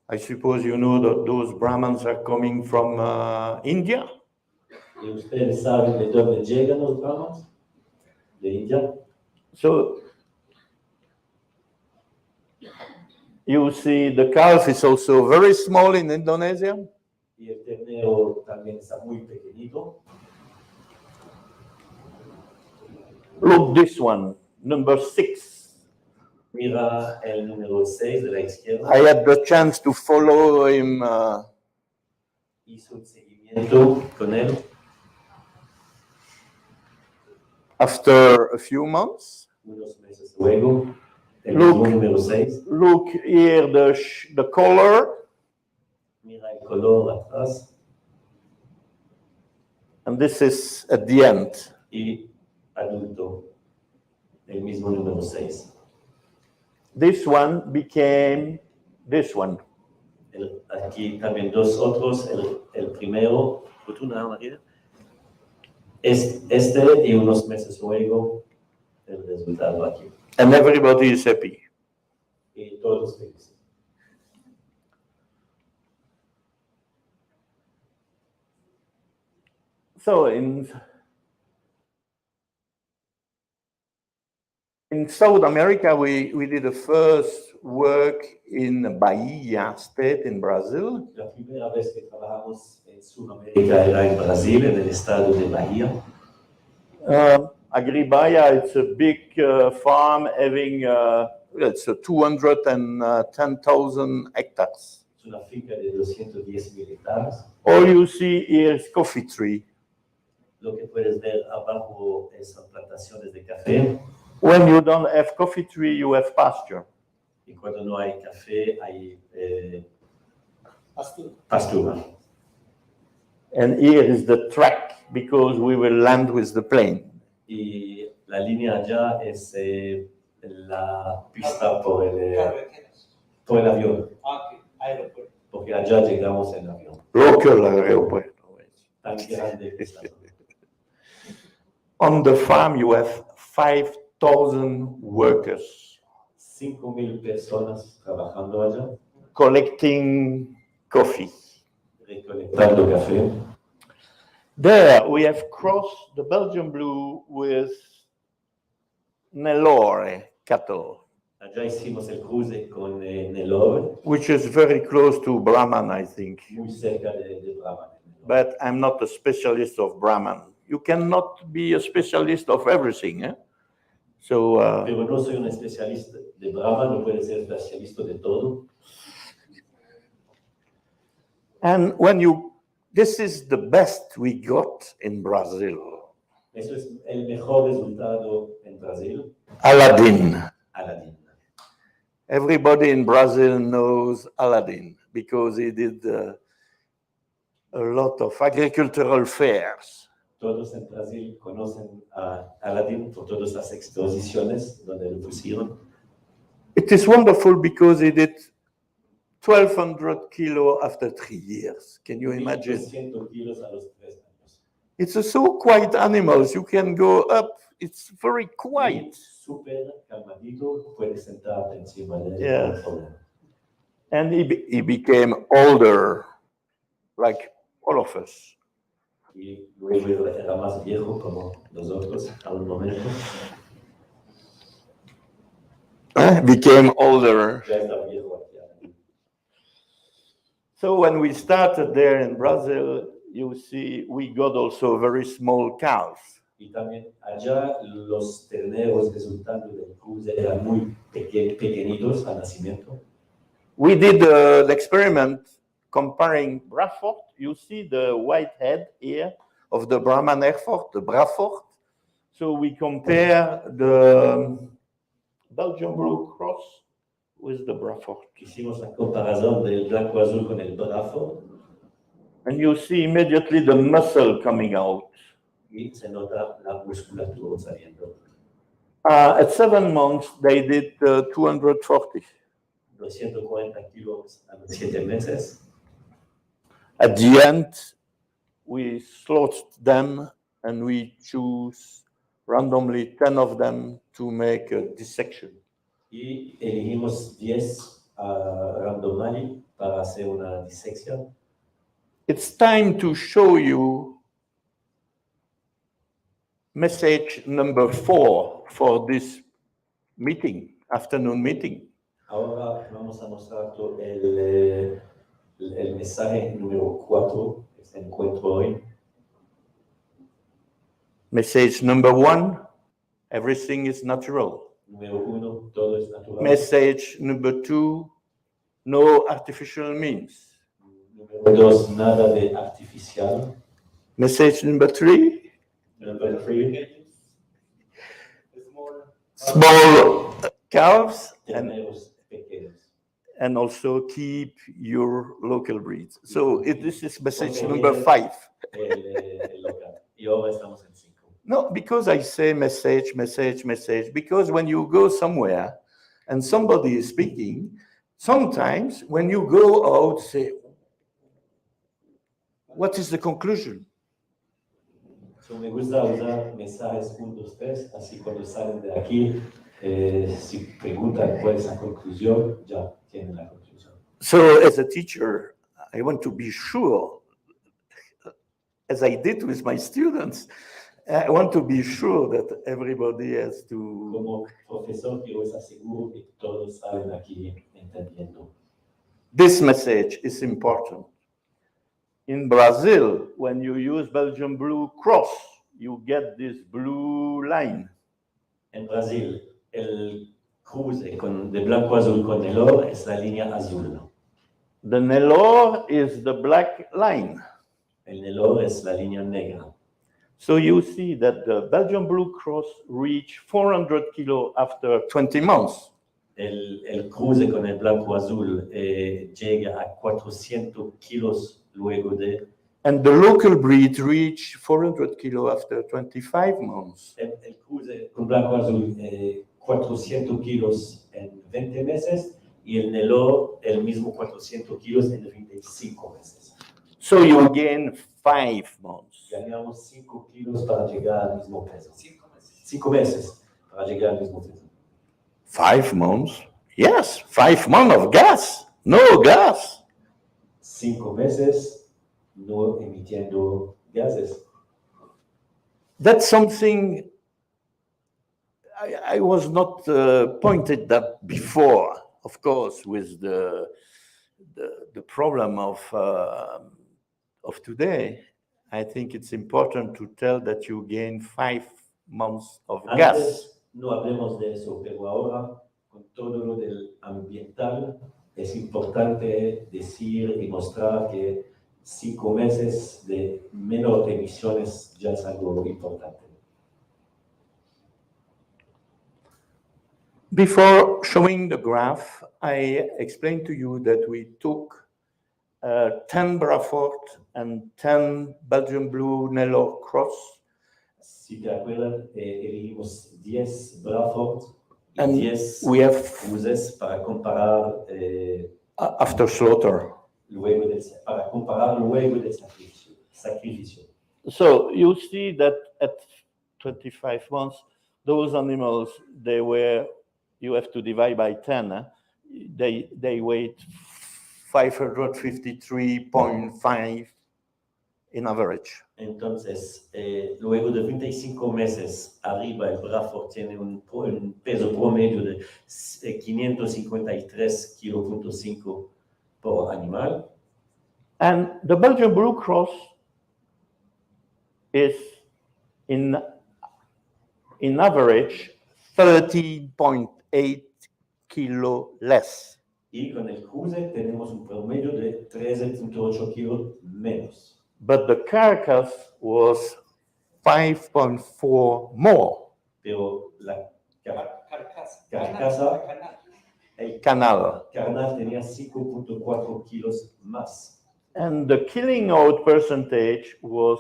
I suppose you know that those Brahmans are coming from India. ¿Y ustedes saben de dónde llegan los Brahmans? De India. So you see the calf is also very small in Indonesia. Y el ternero también está muy pequeñito. Look this one, number 6. Mira el número 6 de la izquierda. I had the chance to follow him Hizo un seguimiento con él. after a few months. Unos meses luego, el Look. mismo número 6. Look here, the color, Mira el color atrás and this is at the end. y adulto, el mismo número 6. This one became this one. Aquí también dos otros, el primero, es este y unos meses luego el resultado aquí. And everybody is happy. Y todos felices. So in South America, we did the first work in Bahia state in Brazil. La primera vez que trabajamos en Sudamérica era en Brasil, en el estado de Bahía. Agribahia, it's a big farm having it's 210,000 hectares. Es una finca de 210,000 hectáreas. All you see here is coffee tree. Lo que puedes ver abajo son plantaciones de café. When you don't have coffee tree, you have pasture. Y cuando no hay café, hay pastura. And here is the track because we will land with the plane. Y la línea allá es la pista por el avión. Porque allá llegamos en avión. Local aeropuerto. Tan grande que está. On the farm, you have 5,000 workers 5,000 personas trabajando allá, collecting coffee. recolectando café. There, we have crossed the Belgian blue with Nelore cattle, Allá hicimos el cruce con Nelore, which is very close to Brahman, I think. muy cerca de Brahman. But I'm not a specialist of Brahman. You cannot be a specialist of everything. Eh? So, Pero no soy un especialista de Brahman, no puede ser especialista de todo. and this is the best we got in Brazil. Eso es el mejor resultado en Brasil, Aladdin. Aladdin. Everybody in Brazil knows Aladdin because he did a lot of agricultural fairs. Todos en Brasil conocen a Aladdin por todas las exposiciones donde lo pusieron. It is wonderful because he did 1,200 kilo after 3 years. Can you imagine? 1,200 kilos a los 3 años. It's a so quiet animals. You can go up. It's very quiet. Súper calmadito, puedes sentarte encima de él. Yeah. sin problema. And he became older, like all of us. Y luego era más viejo como nosotros a un momento. Became older. Ya está viejo aquí. So when we started there in Brazil, you see, we got also very small cows. Y también allá los terneros resultando del cruce eran muy pequeñitos al nacimiento. We did the experiment comparing Braford. You see the white head here of the Brahman Hereford, the Braford, So we compare the Belgian Blue Cross with the Braford. Hicimos la comparación del blanco azul con el Braford And you see immediately the muscle coming out. y se nota la musculatura saliendo. At 7 months, they did 240. 240 kilos a los 7 meses. At the end, we slaughtered them and we choose randomly 10 of them to make a dissection. Y elegimos 10 randomly para hacer una disección. It's time to show you message number 4 for this meeting, afternoon meeting. Ahora vamos a mostrar el mensaje número 4 de este encuentro hoy. Message number 1, everything is natural. Número 1, todo es natural. Message number 2, no artificial means. Número 2, nada de artificial. Message number 3, Número 3, small calves terneros pequeños. and also keep your local breeds. So this is message number 5. El local. Y ahora estamos en 5. No, because I say message, because when you go somewhere and somebody is speaking, sometimes when you go out, say, what is the conclusion? So me gusta usar mensajes 1, 2, 3, así cuando salen de aquí, si preguntan cuál es la conclusión, ya tienen la conclusión. So as a teacher, I want to be sure, as I did with my students, I want to be sure that everybody has to. Como profesor, quiero estar seguro que todos salen de aquí entendiendo. This message is important. In Brazil, when you use Belgian Blue Cross, you get this blue line. En Brasil, el cruce de blanco azul con Nelor es la línea azul. The Nelor is the black line. El Nelor es la línea negra. So you see that the Belgian Blue Cross reached 400 kilo after 20 months. El cruce con el blanco azul llega a 400 kilos luego de. And the local breed reached 400 kilo after 25 months. El cruce con blanco azul 400 kilos en 20 meses y el Nelor el mismo 400 kilos en 25 meses. So you gain 5 months. Ganamos 5 kilos para llegar al mismo peso. 5 meses para llegar al mismo peso. 5 months? Yes, 5 months of gas. No gas. 5 meses no emitiendo gases. That's something I was not pointed that before, of course, with the problem of today. I think it's important to tell that you gain 5 months of gas. Antes no hablemos de eso, pero ahora, con todo lo del ambiental, es importante decir y mostrar que 5 meses de menor emisiones ya es algo importante. Before showing the graph, I explained to you that we took 10 Braford and 10 Belgian Blue Nelor Cross. Si te acuerdas, elegimos 10 Braford y And 10 we have cruces para comparar, after slaughter. para comparar luego del sacrificio. So you see that at 25 months, those animals, you have to divide by 10, they weigh 553.5 in average. Entonces, luego de 25 meses, arriba el Braford tiene un peso promedio de 553,5 kilos por animal. And the Belgian Blue Cross is in average 13.8 kilo less. Y con el cruce tenemos un promedio de 13.8 kilos menos. But the carcass was 5.4 more. pero la Carcasa. carcasa, Canal. el Canal. carnal tenía 5.4 kilos más. And the killing out percentage was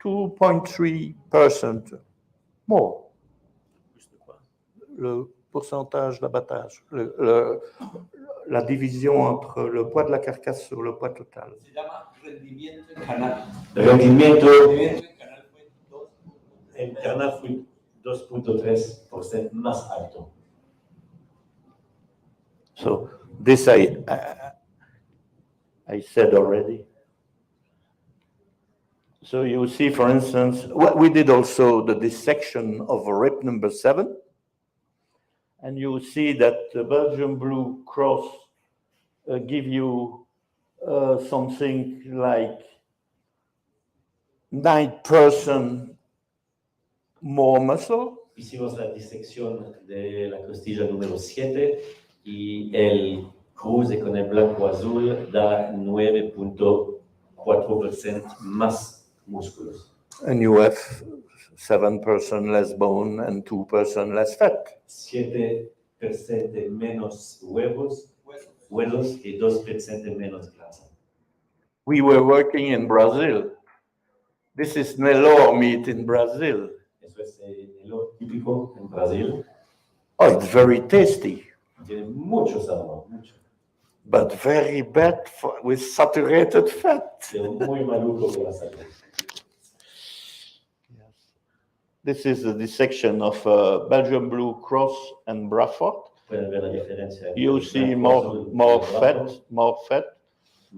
2.3% more. Le pourcentage d'abattage, la division entre le poids de la carcasse sur le poids total. Se llama rendimiento en canal. Rendimiento Rendimiento en canal fue 2. en carnal fue 2.3% más alto. So this I said already. So you see, for instance, what we did also the dissection of rib number 7. And you see that the Belgian Blue Cross give you something like 9% more muscle. Hicimos la disección de la costilla número 7 y el cruce con el blanco azul da 9.4% más músculos. And you have 7% less bone and 2% less fat. 7% menos huesos y 2% menos grasa. We were working in Brazil. This is Nelor meat in Brazil. Eso es el típico en Brasil. Oh, it's very tasty, Tiene mucho sabor, mucho. but very bad with saturated fat. Pero muy maluco con la salud. This is a dissection of Belgian Blue Cross and Bradford. Pueden ver la diferencia. You see more fat, more fat.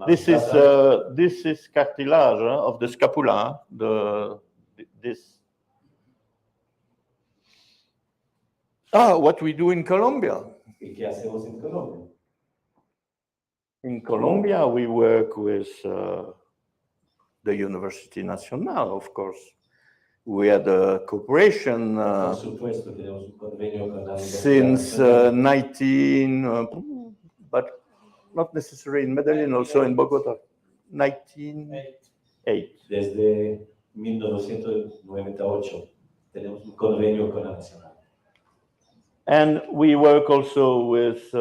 This is cartilage of the scapula. What we do in Colombia. ¿Y qué hacemos en Colombia? In Colombia, we work with the University Nacional, of course. We had a cooperation Por supuesto, tenemos un convenio con la since Universidad. but not necessarily in Medellin, also in Bogota. 1908. Desde 1998 tenemos un convenio con la Nacional. And we work also with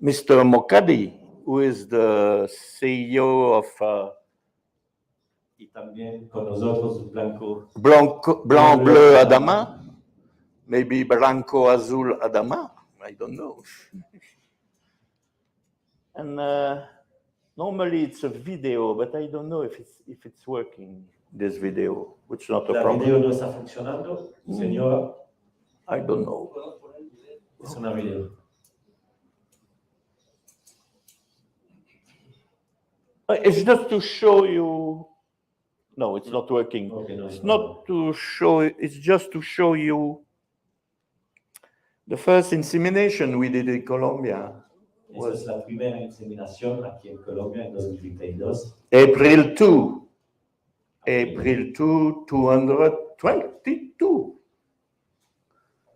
Mr. Mokadi, who is the CEO of Y también con nosotros Blanco Blanc Bleu Adama, maybe Blanco Azul Adama, I don't know. And normally it's a video, but I don't know if it's working, this video, which is not a La problem. video no está funcionando, señora. I don't know. Es una video. It's just to show you. No, it's not working. Okay, no, It's no. not to show. It's just to show you the first insemination we did in Colombia. Esta es la primera inseminación aquí en Colombia en 2022. April 2. April 2, 222.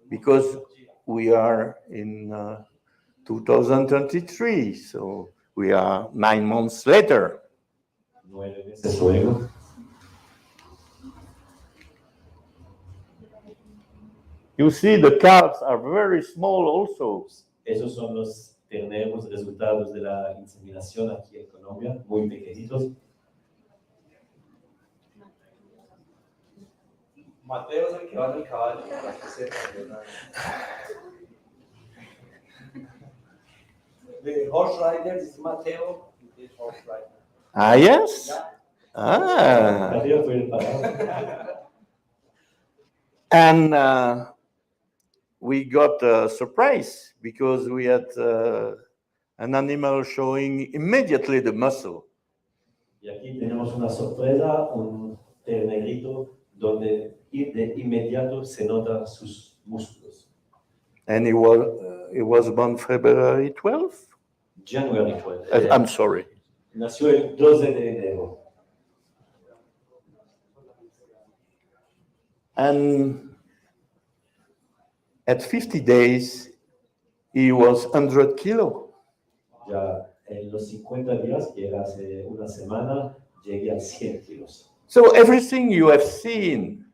Because we are in 2023, so we are 9 months later. 9 meses luego. You see, the calves are very small also. Esos son los terneros resultados de la inseminación aquí en Colombia, muy pequeñitos. Mateo es el que va en el caballo. Para que sepa, the horse rider is Mateo. He is horse rider. Ah, yes? Yeah. Ah. Mateo fue el parado. And we got a surprise because we had an animal showing immediately the muscle. Y aquí tenemos una sorpresa, un ternerito donde de inmediato se notan sus músculos. And it was born February 12th? January 12. I'm sorry. Nació el 12 de enero. And at 50 days, he was 100 kilo. Ya en los 50 días, que era hace una semana, llegué a 100 kilos. So everything you have seen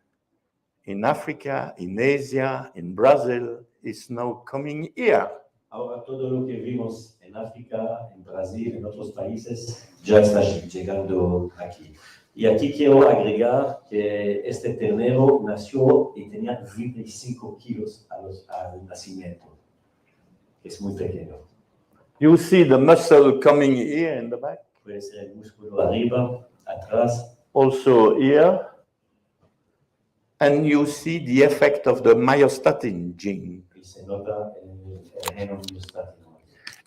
in Africa, in Asia, in Brazil is now coming here. Ahora todo lo que vimos en África, en Brasil, en otros países, ya está llegando aquí. Y aquí quiero agregar que este ternero nació y tenía 25 kilos al nacimiento. Es muy pequeño. You see the muscle coming here in the back, Puede ser el músculo arriba, atrás, also here. And you see the effect of the myostatin gene. y se nota el geno miostático.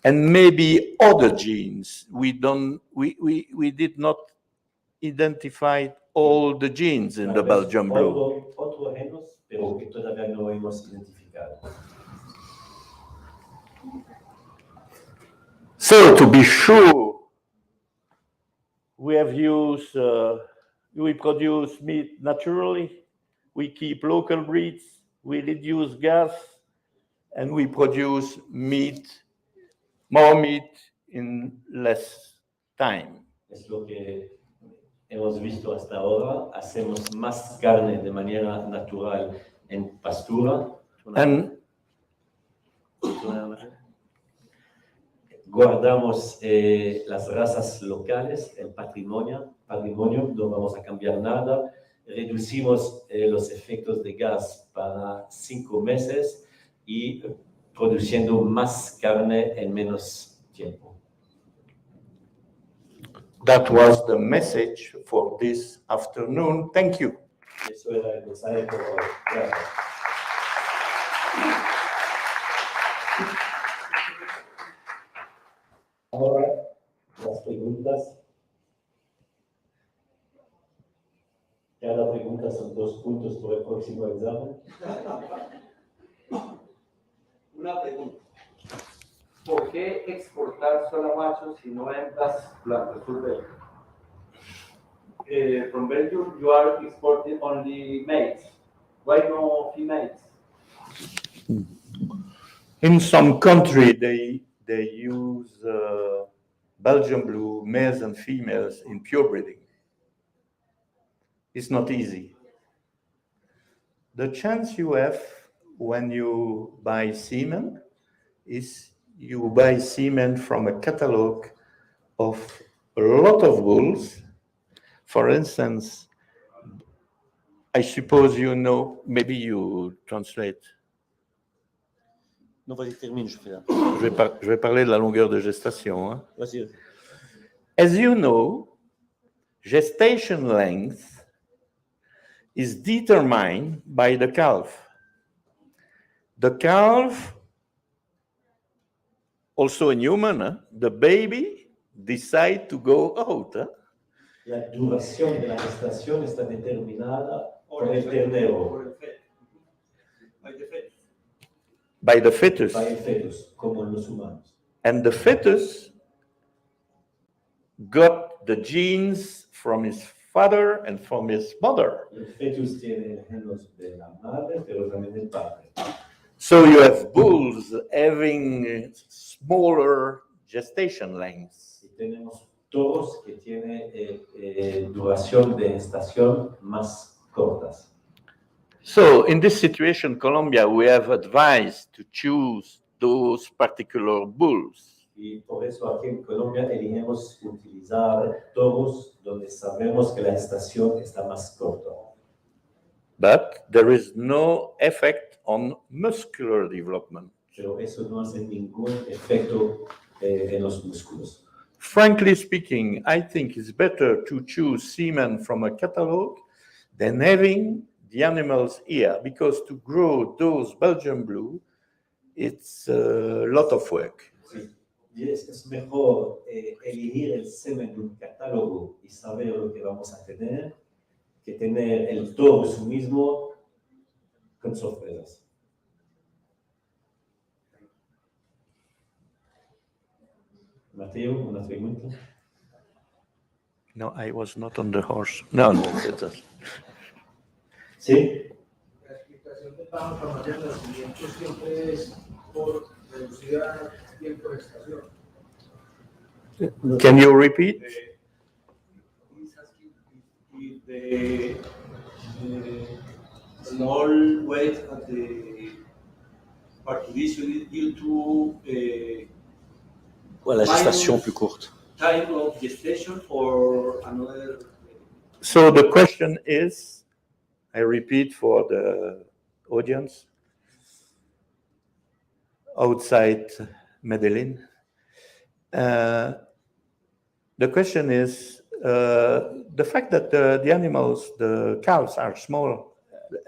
And maybe other genes. We did not identify all the genes in the Belgian blue. Otros genos, pero que todavía no hemos identificado. So to be sure, we produce meat naturally, we keep local breeds, we reduce gas, and we produce more meat in less time. Es lo que hemos visto hasta ahora. Hacemos más carne de manera natural en pastura. And Guardamos las razas locales, el patrimonio, no vamos a cambiar nada. Reducimos los efectos de gas para 5 meses y produciendo más carne en menos tiempo. that was the message for this afternoon. Thank you. Eso era el mensaje por hoy. Gracias. Ahora, las preguntas. Cada pregunta son 2 puntos por el próximo examen. Una pregunta. ¿Por qué exportar solo machos y no hembras durante el Bélgica? From Belgium, you are exporting only males. Why no females? In some country, they use Belgian blue males and females in pure breeding. It's not easy. The chance you have when you buy semen is you buy semen from a catalog of a lot of bulls. For instance, I suppose you know, maybe you translate. Non, vas-y, termine, je fais là. Je vais parler de la longueur de gestation. Hein. Vas-y. As you know, gestation length is determined by the calf. The calf, also in human, the baby decide to go out. La duración de la gestación está determinada por el ternero. By the fetus. By el fetus, como en los humanos. And the fetus got the genes from his father and from his mother. El fetus tiene genes de la madre, pero también del padre. So you have bulls having smaller gestation lengths. Y tenemos toros que tienen duración de gestación más cortas. So in this situation, Colombia, we have advised to choose those particular bulls. Y por eso aquí en Colombia elegimos utilizar toros donde sabemos que la gestación está más corta. But there is no effect on muscular development. Pero eso no hace ningún efecto en los músculos. Frankly speaking, I think it's better to choose semen from a catalog than having the animals here, because to grow those Belgian blue, it's a lot of work. Sí. Y es mejor elegir el semen de un catálogo y saber lo que vamos a tener que tener el toro su mismo con sorpresas. Mateo, una pregunta. No, I was not on the horse. No. Sí. La explicación de la farmacia de nacimiento siempre es por reducir el tiempo de gestación. Can you repeat? He's asking if the small weight of the participation is due to Ouais, la gestation plus courte. time of gestation or another. So the question is, I repeat for the audience outside Medellin. The question is the fact that the animals, the cows, are small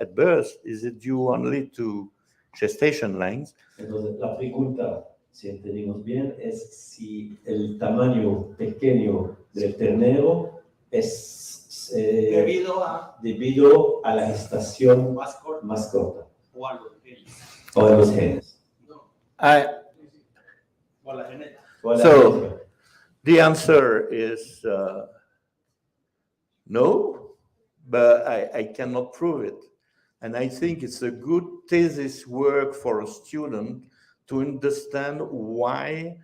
at birth. Is it due only to gestation length? Entonces, la pregunta, si entendimos bien, es si el tamaño pequeño del ternero es debido a la gestación más corta O a los genes. o a los genes. O a la genética. O a la So- genética. The answer is no, but I cannot prove it. And I think it's a good thesis work for a student to understand why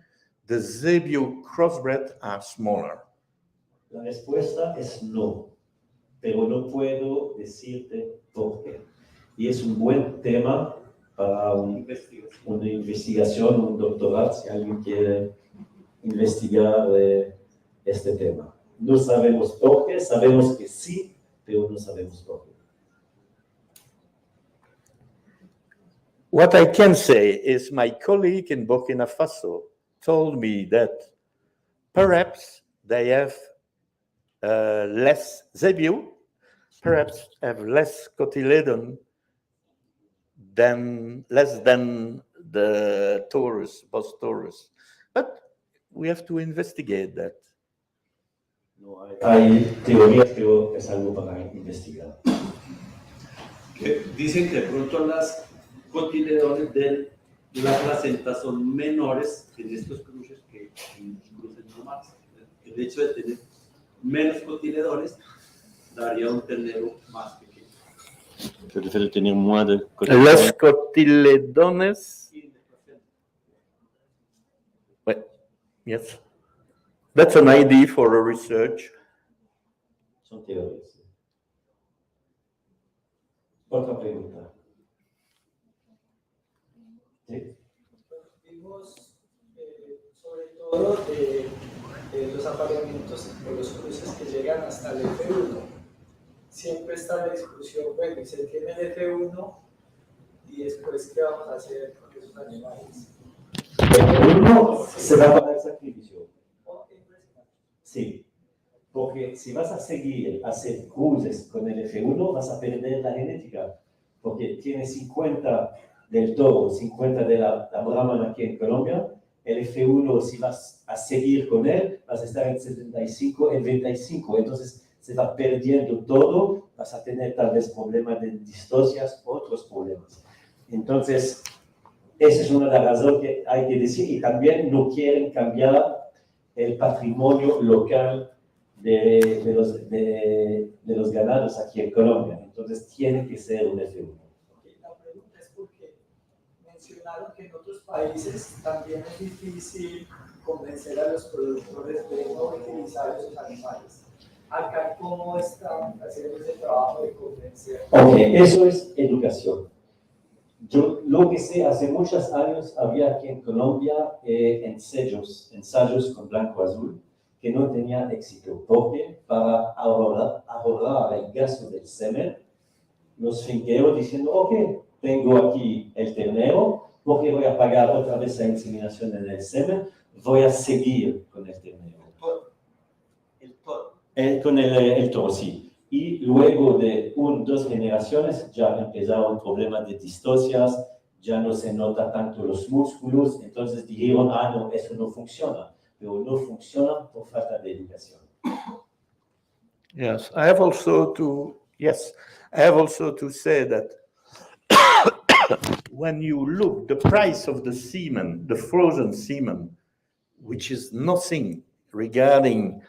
the Zebu crossbred are smaller. La respuesta es no, pero no puedo decirte por qué. Y es un buen tema para una investigación, un doctorado, si alguien quiere investigar este tema. No sabemos por qué, sabemos que sí, pero no sabemos por qué. What I can say is my colleague in Burkina Faso told me that perhaps they have less Zebu, perhaps have less cotyledon less than the Taurus, Bos Taurus. But we have to investigate that. No hay teorías, pero es algo para investigar. Que dicen que de pronto las cotiledones de la placenta son menores en estos cruces que en cruces normales. El hecho de tener menos cotiledones daría un ternero más pequeño. Le fait de tenir moins de Less cotyledones. Well, yes. That's an idea for a research. Son teorías. Otra pregunta. ¿Sí? Vimos sobre todo de los apareamientos o los cruces que llegan hasta el F1. Siempre está la discusión, bueno, y se tiene el F1 y después qué vamos a hacer con esos animales. Uno se va a pagar sacrificio. Oh, impresionante. Sí, porque si vas a seguir a hacer cruces con el F1, vas a perder la genética, porque tiene 50 del toro, 50 de la Brahman aquí en Colombia. El F1, si vas a seguir con él, vas a estar en 75, en 25, entonces se va perdiendo todo, vas a tener tal vez problemas de distocias, otros problemas. Entonces, esa es una de las razones que hay que decir, y también no quieren cambiar el patrimonio local de los ganados aquí en Colombia. Entonces, tiene que ser un F1. La pregunta es porque mencionaron que en otros países también es difícil convencer a los productores de no utilizar esos animales. Acá, ¿cómo están haciendo ese trabajo de convencer? Ok, eso es educación. Yo lo que sé, hace muchos años había aquí en Colombia ensayos con blanco-azul que no tenían éxito, porque para ahorrar el gasto del semen, los finqueros diciendo, ok, tengo aquí el ternero, porque voy a pagar otra vez la inseminación en el semen, voy a seguir con el ternero. El toro. Con el toro, sí. Y luego de 2 generaciones ya empezaron problemas de distocias, ya no se nota tanto los músculos, entonces dijeron, no, eso no funciona, pero no funciona por falta de educación. Yes, I have also to say that when you look the price of the semen, the frozen semen, which is nothing regarding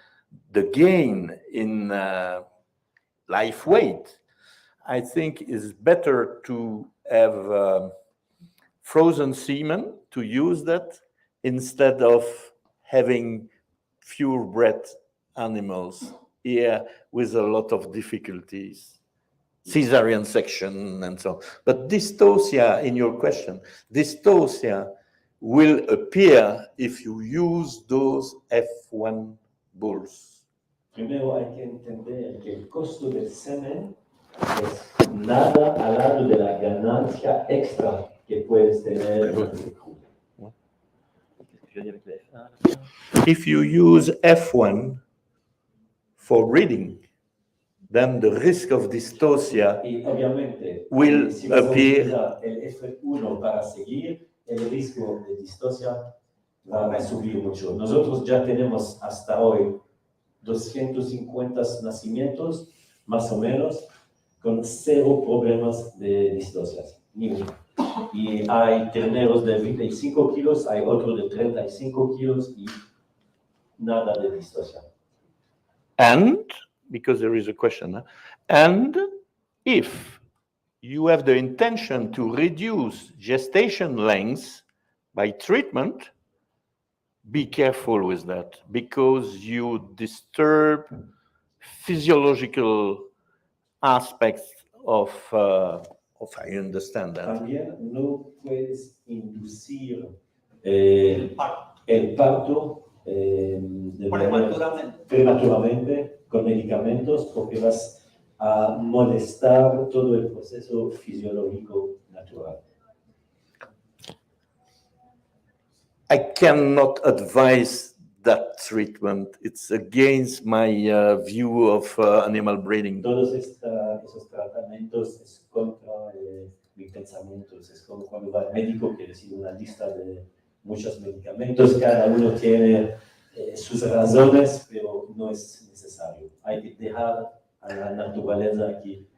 the gain in life weight, I think is better to have frozen semen, to use that, instead of having purebred animals here with a lot of difficulties, cesarean section and so on. But dystocia, in your question, dystocia will appear if you use those F1 bulls. Primero hay que entender que el costo del semen es nada al lado de la ganancia extra que puedes tener. If you use F1 for breeding, then the risk of dystocia Y obviamente, will si vas a appear. utilizar el F1 para seguir, el riesgo de distocia va a subir mucho. Nosotros ya tenemos hasta hoy 250 nacimientos, más o menos, con 0 problemas de distocias, ni uno. Y hay terneros de 25 kilos, hay otro de 35 kilos y nada de distocia. And, because there is a question, huh? And if you have the intention to reduce gestation length by treatment, be careful with that, because you disturb physiological aspects of I understand that. También no puedes inducir el parto prematuramente con medicamentos porque vas a molestar todo el proceso fisiológico natural. I cannot advise that treatment. It's against my view of animal breeding. Todos esos tratamientos es contra mis pensamientos. Es como cuando va al médico que recibe una lista de muchos medicamentos. Cada uno tiene sus razones, pero no es necesario. Hay que dejar a la naturaleza aquí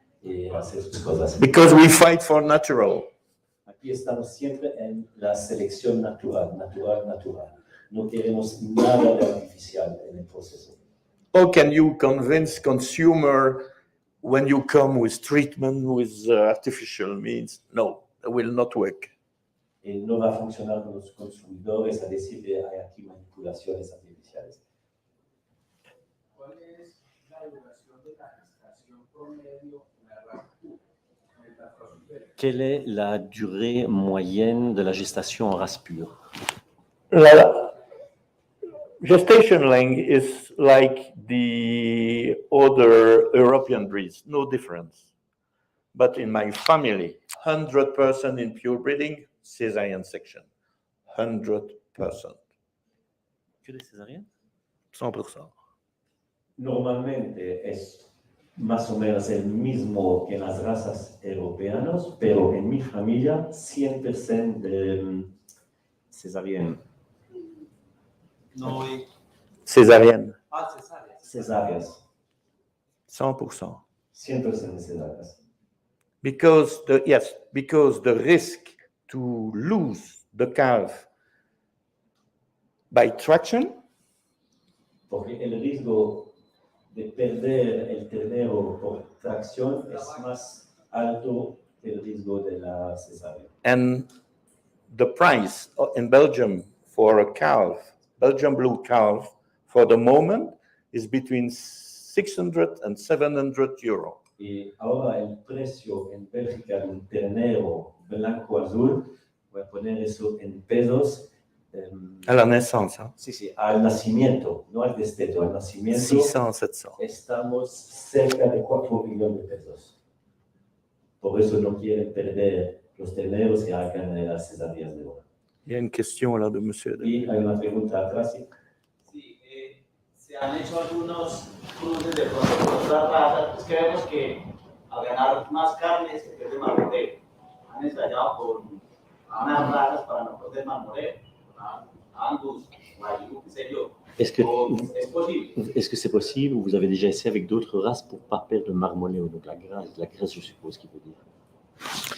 hacer sus cosas. Because we fight for natural. Aquí estamos siempre en la selección natural. No queremos nada de artificial en el proceso. How can you convince consumer when you come with treatment with artificial means? No, it will not work. No va a funcionar con los consumidores a decir que hay aquí manipulaciones artificiales. ¿Cuál es la duración de la gestación promedio en la raza pura? Quelle est la durée moyenne de la gestation en race pure? La gestation length is like the other European breeds, no difference. But in my family, 100% in pure breeding, cesarean section. 100%. Que des césariennes? 100%. Normalmente es más o menos el mismo que en las razas europeanas, pero en mi familia 100% de Césarienne. No, Césarienne. cesáreas. 100%. 100% de cesáreas. Because the risk to lose the calf by traction Porque el riesgo de perder el ternero por tracción es más alto que el riesgo de la cesárea. and the price in Belgium for a calf, Belgian blue calf, for the moment is between 600 and 700 euro. Y ahora el precio en Bélgica de un ternero blanco-azul, voy a poner eso en pesos. À la naissance, hein? Sí, al nacimiento, no al desteto, al nacimiento 600, 700. estamos cerca de 4 millones de pesos. Por eso no quieren perder los terneros que hagan las cesáreas de oro. Il y a une question là de monsieur. Y hay una pregunta atrás. ¿Sí? Sí, se han hecho algunos cruces de pronto con otras razas, pues que vemos que al ganar más carne se pierde más proteína. Han ensayado con unas razas para no perder más moreno, Angus, Wagyu, qué sé yo. Est-ce que ¿Es posible? est-ce que c'est possible ou vous avez déjà essayé avec d'autres races pour ne pas perdre le marmolet ou donc la graisse, je suppose qu'il veut dire.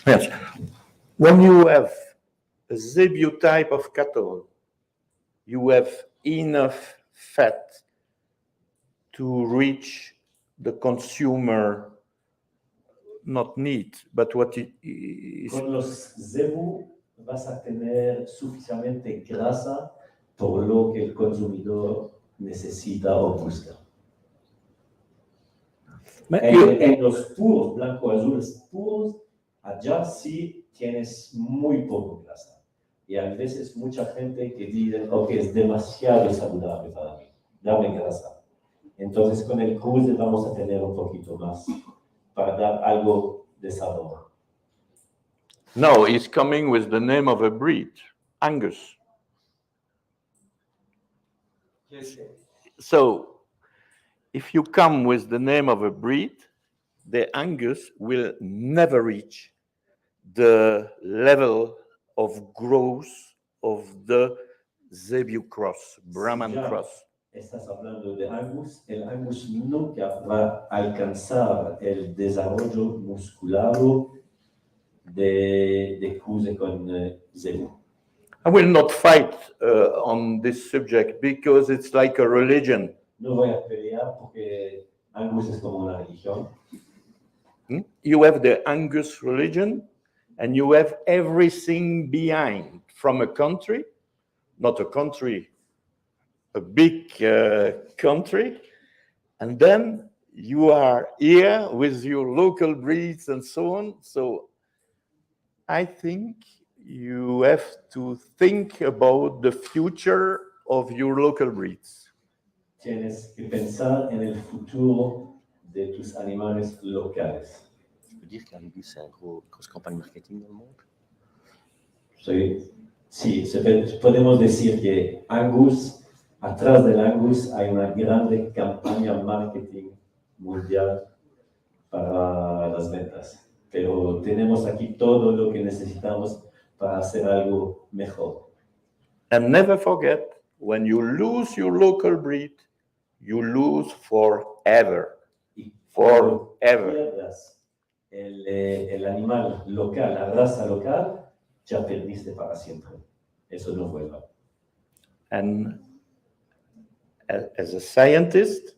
Yes. When you have a zebu type of cattle, you have enough fat to reach the consumer, not need, but what it is. Con los zebu vas a tener suficientemente grasa por lo que el consumidor necesita o busca. En los puros, blanco-azules puros, allá sí tienes muy poco grasa. Y a veces mucha gente que dice, ok, es demasiado saludable para mí, dame grasa. Entonces con el cruce vamos a tener un poquito más para dar algo de sabor. No, it's coming with the name of a breed, Angus. So, if you come with the name of a breed, the Angus will never reach the level of growth of the Zebu cross, Brahman cross. Estás hablando de Angus, el Angus nunca va a alcanzar el desarrollo musculado de cruce con Zebu. I will not fight on this subject because it's like a religion. No voy a pelear porque Angus es como una religión. You have the Angus religion and you have everything behind from a country, not a country, a big country, and then you are here with your local breeds and so on. So I think you have to think about the future of your local breeds. Tienes que pensar en el futuro de tus animales locales. Tu peux dire qu'Angus, c'est une grosse campagne marketing dans le monde? Sí, podemos decir que Angus, atrás del Angus hay una grande campaña marketing mundial para las ventas. Pero tenemos aquí todo lo que necesitamos para hacer algo mejor. And never forget, when you lose your local breed, you lose forever. Forever. Pierdas el animal local, la raza local, ya perdiste para siempre. Eso no vuelva. And as a scientist,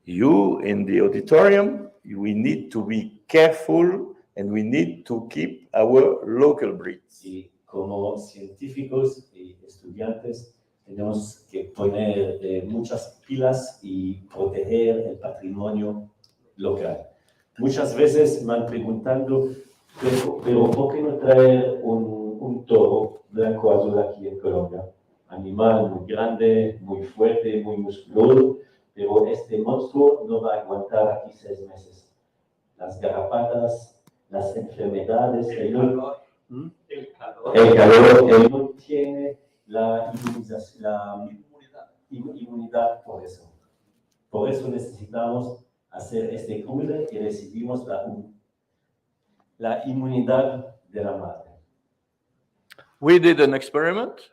you in the auditorium, we need to be careful and we need to keep our local breeds. Y como científicos y estudiantes tenemos que poner muchas pilas y proteger el patrimonio local. Muchas veces me han preguntado, pero ¿por qué no traer un toro blanco-azul aquí en Colombia? Animal muy grande, muy fuerte, muy musculoso, pero este monstruo no va a aguantar aquí 6 meses. Las garrapatas, las enfermedades, el calor, él no tiene la inmunidad por eso. Por eso necesitamos hacer este cruce y recibimos la inmunidad de la madre. We did an experiment.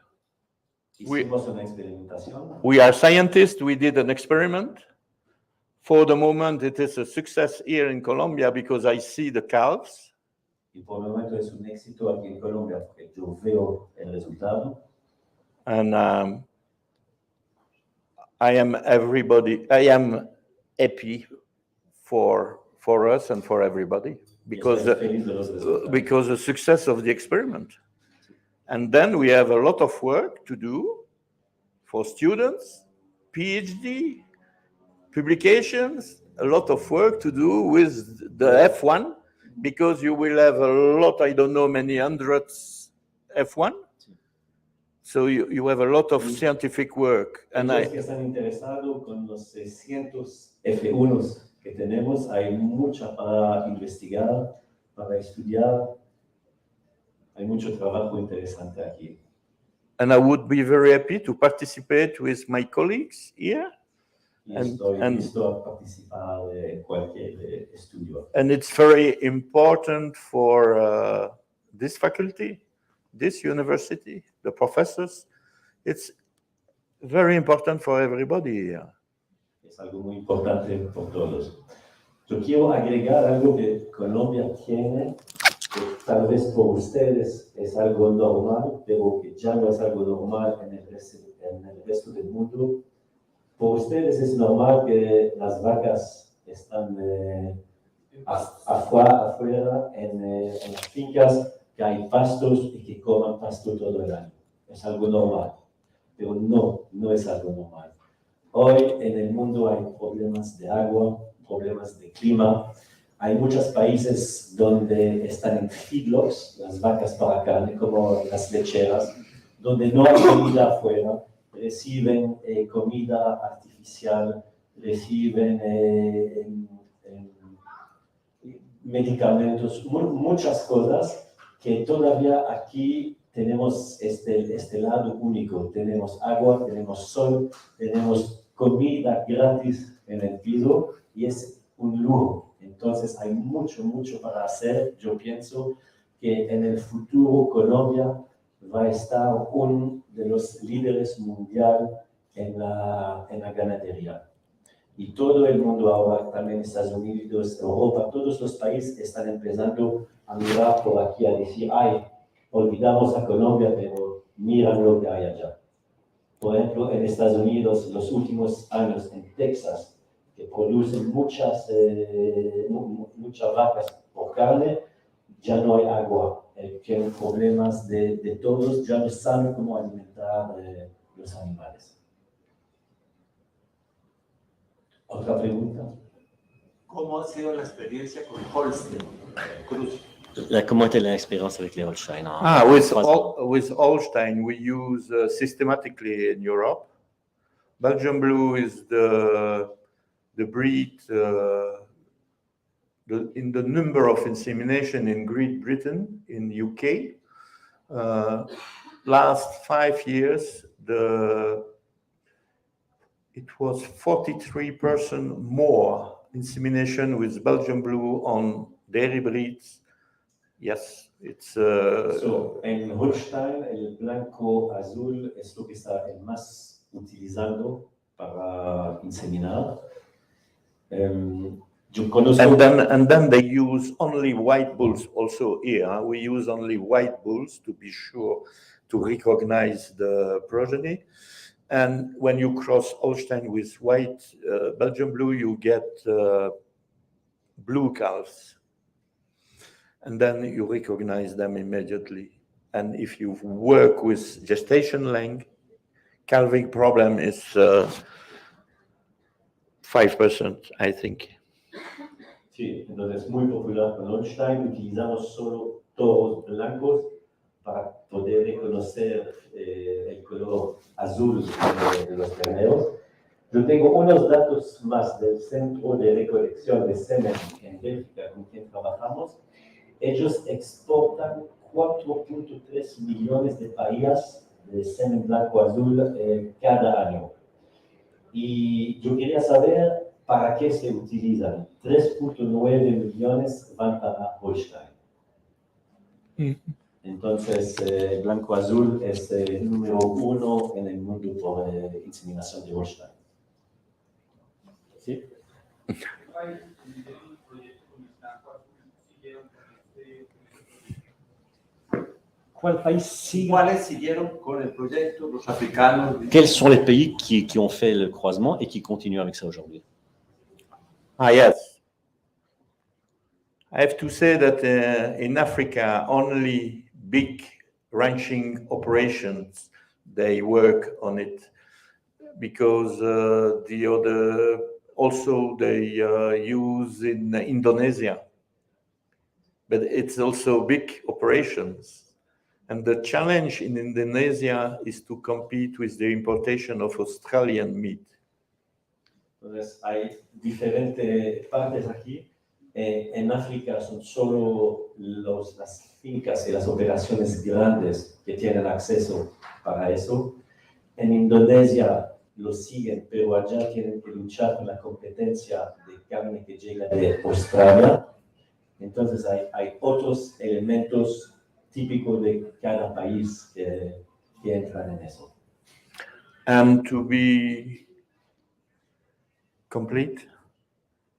Hicimos una experimentación. We are scientists, we did an experiment. For the moment, it is a success here in Colombia because I see the calves. Y por el momento es un éxito aquí en Colombia porque yo veo el resultado. And I am happy for us and for everybody because the success of the experiment. And then we have a lot of work to do for students, PhD, publications, a lot of work to do with the F1 because you will have a lot, I don't know, many hundreds F1. So you have a lot of scientific work. And Los que están interesados con los 600 F1s que tenemos, hay mucha para investigar, para estudiar. Hay mucho trabajo interesante aquí. And I would be very happy to participate with my colleagues here. Estoy listo a participar de cualquier estudio. And it's very important for this faculty, this university, the professors. It's very important for everybody here. Es algo muy importante por todos. Yo quiero agregar algo que Colombia tiene, que tal vez por ustedes es algo normal, pero que ya no es algo normal en el resto del mundo. Por ustedes es normal que las vacas están afuera en las fincas, que hay pastos y que coman pasto todo el año. Es algo normal, pero no es algo normal. Hoy en el mundo hay problemas de agua, problemas de clima. Hay muchos países donde están en feedlots, las vacas para carne, como las lecheras, donde no hay comida afuera, reciben comida artificial, reciben medicamentos, muchas cosas que todavía aquí tenemos este lado único. Tenemos agua, tenemos sol, tenemos comida gratis en el piso y es un lujo. Entonces hay mucho para hacer. Yo pienso que en el futuro Colombia va a estar uno de los líderes mundial en la ganadería. Y todo el mundo ahora, también Estados Unidos, Europa, todos los países están empezando a mirar por aquí, a decir, ay, olvidamos a Colombia, pero miran lo que hay allá. Por ejemplo, en Estados Unidos, los últimos años, en Texas, que producen muchas vacas por carne, ya no hay agua. Tienen problemas de todos, ya no saben cómo alimentar los animales. ¿Otra pregunta? ¿Cómo ha sido la experiencia con Holstein? Cruz. Comment était l'expérience avec les Holstein? With Holstein, we use systematically in Europe. Belgian Blue is the breed in the number of insemination in Great Britain, in UK. Last 5 years, it was 43% more insemination with Belgian Blue on dairy breeds. Yes, it's... en Holstein, el blanco azul es lo que está el más utilizado para inseminar. Yo conozco... And then they use only white bulls also here. We use only white bulls to be sure to recognize the progeny. And when you cross Holstein with white Belgian Blue, you get blue calves. And then you recognize them immediately. And if you work with gestation length, calving problem is 5%, I think. Sí, entonces es muy popular con Holstein. Utilizamos solo toros blancos para poder reconocer el color azul de los terneros. Yo tengo unos datos más del Centro de Recolección de Semen en Bélgica con quien trabajamos. Ellos exportan 4.3 millones de paillas de semen blanco azul cada año. Y yo quería saber para qué se utilizan. 3.9 millones van para Holstein. Entonces, el blanco azul es el número 1 en el mundo por inseminación de Holstein. ¿Sí? ¿Cuáles siguieron con el proyecto? Los africanos. Quels sont les pays qui ont fait le croisement et qui continuent avec ça aujourd'hui? Yes. I have to say that in Africa, only big ranching operations, they work on it because the other, also they use in Indonesia, but it's also big operations. And the challenge in Indonesia is to compete with the importation of Australian meat. Entonces, hay diferentes partes aquí. En África son solo las fincas y las operaciones grandes que tienen acceso para eso. En Indonesia lo siguen, pero allá tienen que luchar con la competencia de carne que llega de Australia. Entonces, hay otros elementos típico de cada país que entran en eso. And to be complete,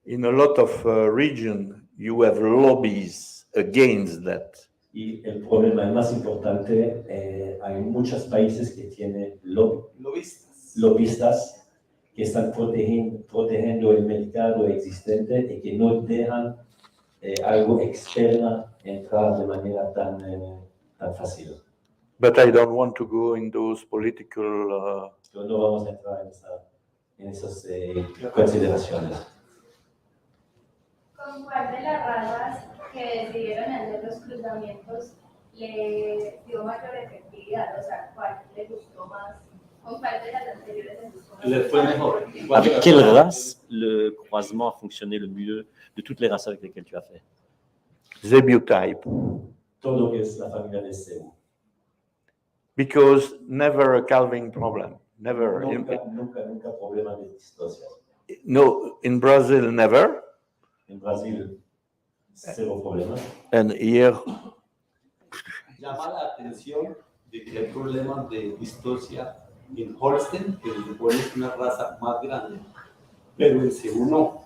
in a lot of regions, you have lobbies against that. Y el problema más importante, hay muchos países que tienen lobistas que están protegiendo el mercado existente y que no dejan algo externo entrar de manera tan fácil. But I don't want to go in those political... No vamos a entrar en esas consideraciones. ¿Con cuál de las razas que decidieron hacer los cruzamientos le dio mayor efectividad? O sea, ¿cuál le gustó más? ¿Con cuál de las anteriores le gustó más? Le fue mejor. Avec quelle race le croisement a fonctionné le mieux de toutes les races avec lesquelles tu as fait? Zebu type. Todo lo que es la familia de Zebu. Because never a calving problem. Never. Nunca problema de distosia. No, in Brazil, never. En Brasil, cero problema. And here, Llama la atención de que hay problemas de distosia en Holstein, que se supone es una raza más grande, pero en Cebu no.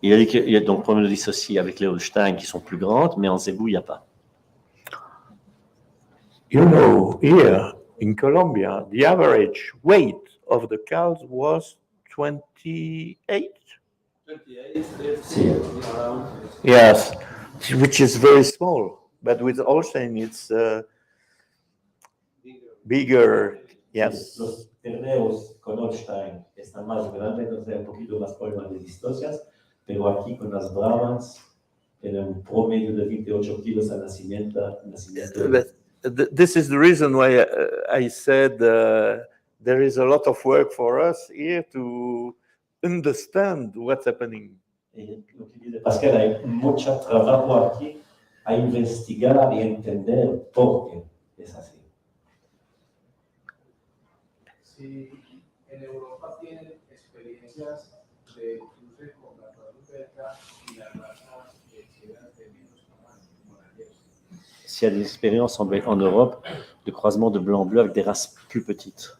Il a dit qu'il y a donc problème de dissocier avec les Holstein qui sont plus grandes, mais en zébou, il n'y a pas. you know, here in Colombia, the average weight of the cows was 28. 28, 30, around. Yes, which is very small. But with Holstein, it's bigger. Yes. Los terneros con Holstein están más grandes, entonces hay un poquito más problemas de distocias, pero aquí con las bravas tienen un promedio de 28 kilos al nacimiento. But this is the reason why I said there is a lot of work for us here to understand what's happening. Y lo que dice Pascal, hay mucho trabajo aquí a investigar y entender por qué es así. Si en Europa tienen experiencias de cruce con la raza belga y la raza que quedan de menos tamaño, como la Lieja. S'il y a des expériences en Europe de croisement de blanc-bleu avec des races plus petites.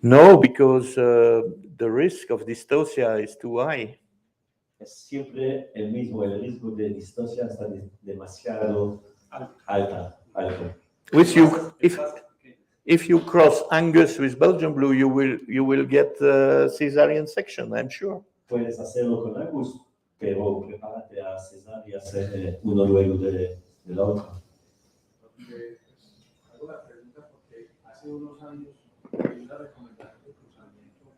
No, because the risk of dystocia is too high. Es siempre el mismo, el riesgo de distosia está demasiado alto. With you, if you cross Angus with Belgian blue, you will get cesarean section, I'm sure. Puedes hacerlo con Angus, pero prepárate a cesárea uno luego de la otra. Hago la pregunta porque hace unos años hay una recomendación de cruzamiento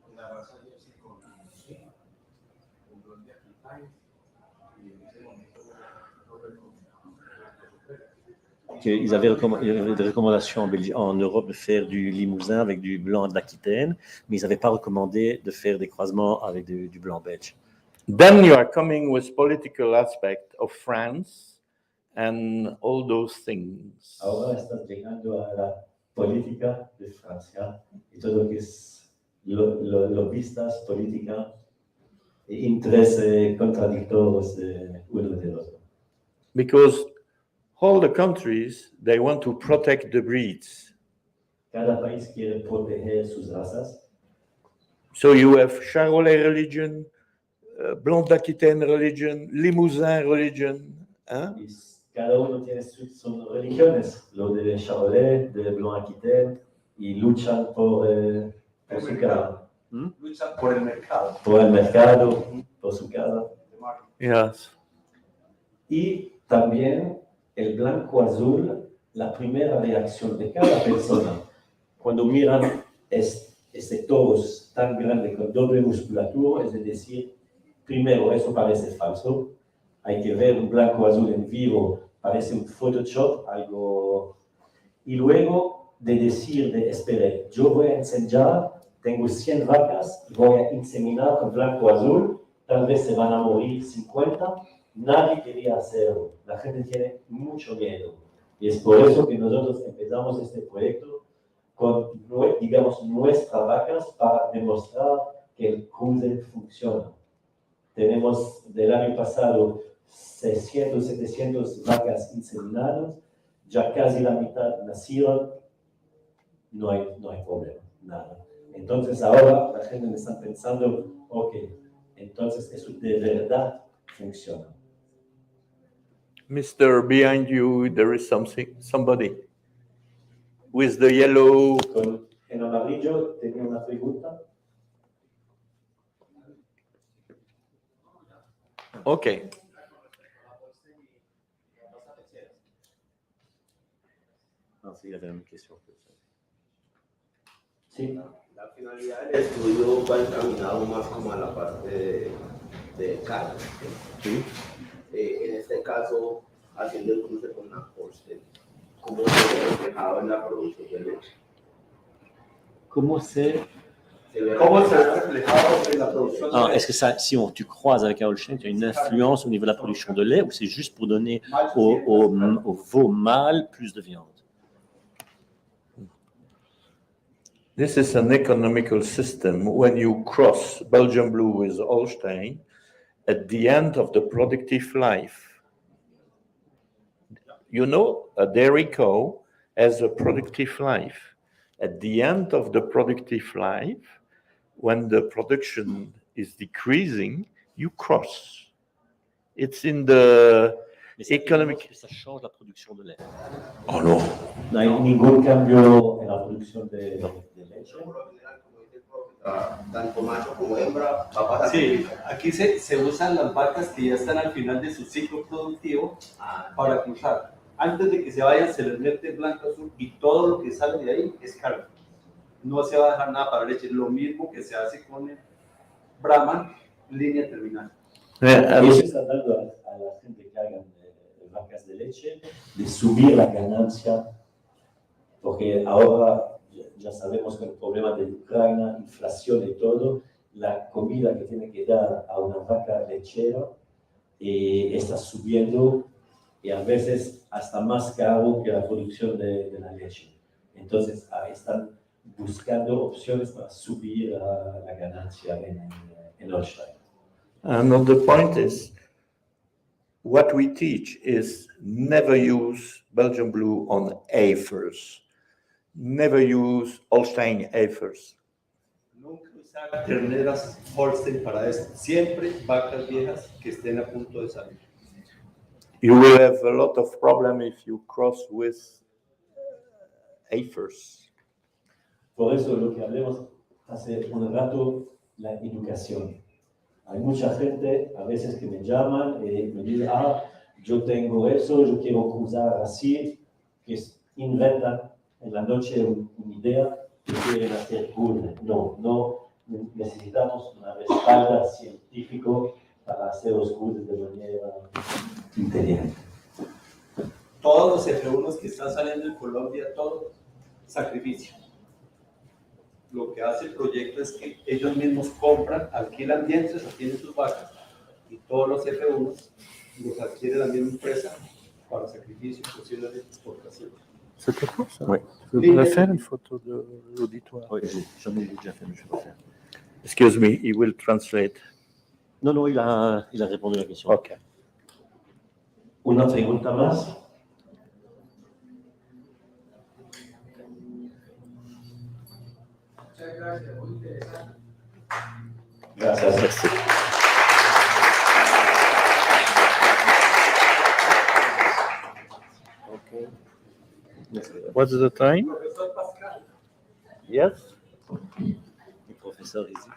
en la raza Jersey con Medicina, con donde aquí hay, y en ese momento no recomendamos Ils avaient il y avait des recommandations en Europe de faire du limousin avec du blanc d'Aquitaine, mais ils n'avaient pas recommandé de faire des croisements avec du blanc belge. Then you are coming with political aspect of France and all those things. Ahora estás llegando a la política de Francia y todo lo que es lobistas, política e intereses contradictorios de uno del otro. Because all the countries, they want to protect the breeds. Cada país quiere proteger sus razas. So you have Charolais religion, Blanc d'Aquitaine religion, Limousin religion. Huh? Y cada uno tiene sus religiones, lo de Charolais, de Blanc-Aquitaine, y luchan por su casa. Luchan por el mercado. Por el mercado, por su casa. Yes. Y también el blanco-azul, la primera reacción de cada persona, cuando miran este toros tan grande con doble musculatura, es decir, primero, eso parece falso, hay que ver un blanco-azul en vivo, parece un Photoshop, algo... Y luego de decir, espere, yo voy a enseñar, tengo 100 vacas, voy a inseminar con blanco-azul, tal vez se van a morir 50, nadie quería hacerlo, la gente tiene mucho miedo. Y es por eso que nosotros empezamos este proyecto con, digamos, nuestras vacas para demostrar que el cruce funciona. Tenemos del año pasado 600, 700 vacas inseminadas, ya casi la mitad nacieron, no hay problema, nada. Entonces ahora la gente me está pensando, ok, entonces eso de verdad funciona. Mr. Behind you, there is somebody with the yellow. En amarillo tenía una pregunta. Okay. Non, il y avait une question. Sí. La finalidad del estudio va encaminado más como a la parte de carne. Sí. En este caso, haciendo el cruce con la Holstein, ¿cómo se ve reflejado en la producción de leche? Comment c'est ¿Cómo se ve reflejado en la producción de Ah, leche? est-ce que ça, si tu croises avec un Holstein, tu as une influence au niveau de la production de lait ou c'est juste pour donner aux veaux mâles plus de viande? This is an economical system. When you cross Belgian Blue with Holstein, at the end of the productive life, you know, a dairy cow has a productive life. At the end of the productive life, when the production is decreasing, you cross. It's in the Mais ça, economic. ça change la production de lait. Oh no. No hay ningún cambio en la producción de leche. Tanto macho como hembra va para Sí, aquí se usan las vacas que ya están al final de su ciclo productivo para cruzar. Antes de que se vayan, se les mete blanco azul y todo lo que sale de ahí es carne. No se va a dejar nada para leche. Lo mismo que se hace con el Brahman, línea terminal. Y eso está dando a la gente que hagan vacas de leche de subir la ganancia, porque ahora ya sabemos que el problema de Ucrania, inflación y todo, la comida que tiene que dar a una vaca lechera está subiendo y a veces hasta más caro que la producción de la leche. Entonces están buscando opciones para subir la ganancia en Holstein. Another point is, what we teach is never use Belgian Blue on heifers. Never use Holstein heifers. Nunca usar terneras Holstein para esto. Siempre vacas viejas que estén a punto de salir. You will have a lot of problem if you cross with heifers. Por eso lo que hablemos hace un rato, la educación. Hay mucha gente a veces que me llaman y me dicen, yo tengo eso, yo quiero cruzar así, que inventan en la noche una idea que quieren hacer curva. No, necesitamos una respaldo científico para hacer los cursos de manera inteligente. Todos los F1 que están saliendo en Colombia, todo sacrificio. Lo que hace el proyecto es que ellos mismos compran, alquilan vientres, atienden sus vacas y todos los F1 los adquiere la misma empresa para sacrificio, posible de exportación. C'était quoi ça? Oui. Vous pouvez faire une photo de l'auditoire? Oui, j'en ai déjà fait, mais je vais pas faire. Excuse me, he will translate. Non, il a répondu à la question. Okay. Una pregunta más. Muchas gracias, muy interesante. Gracias. Merci. Okay. What's the time? Profesor Pascal. Yes? Le professeur ici.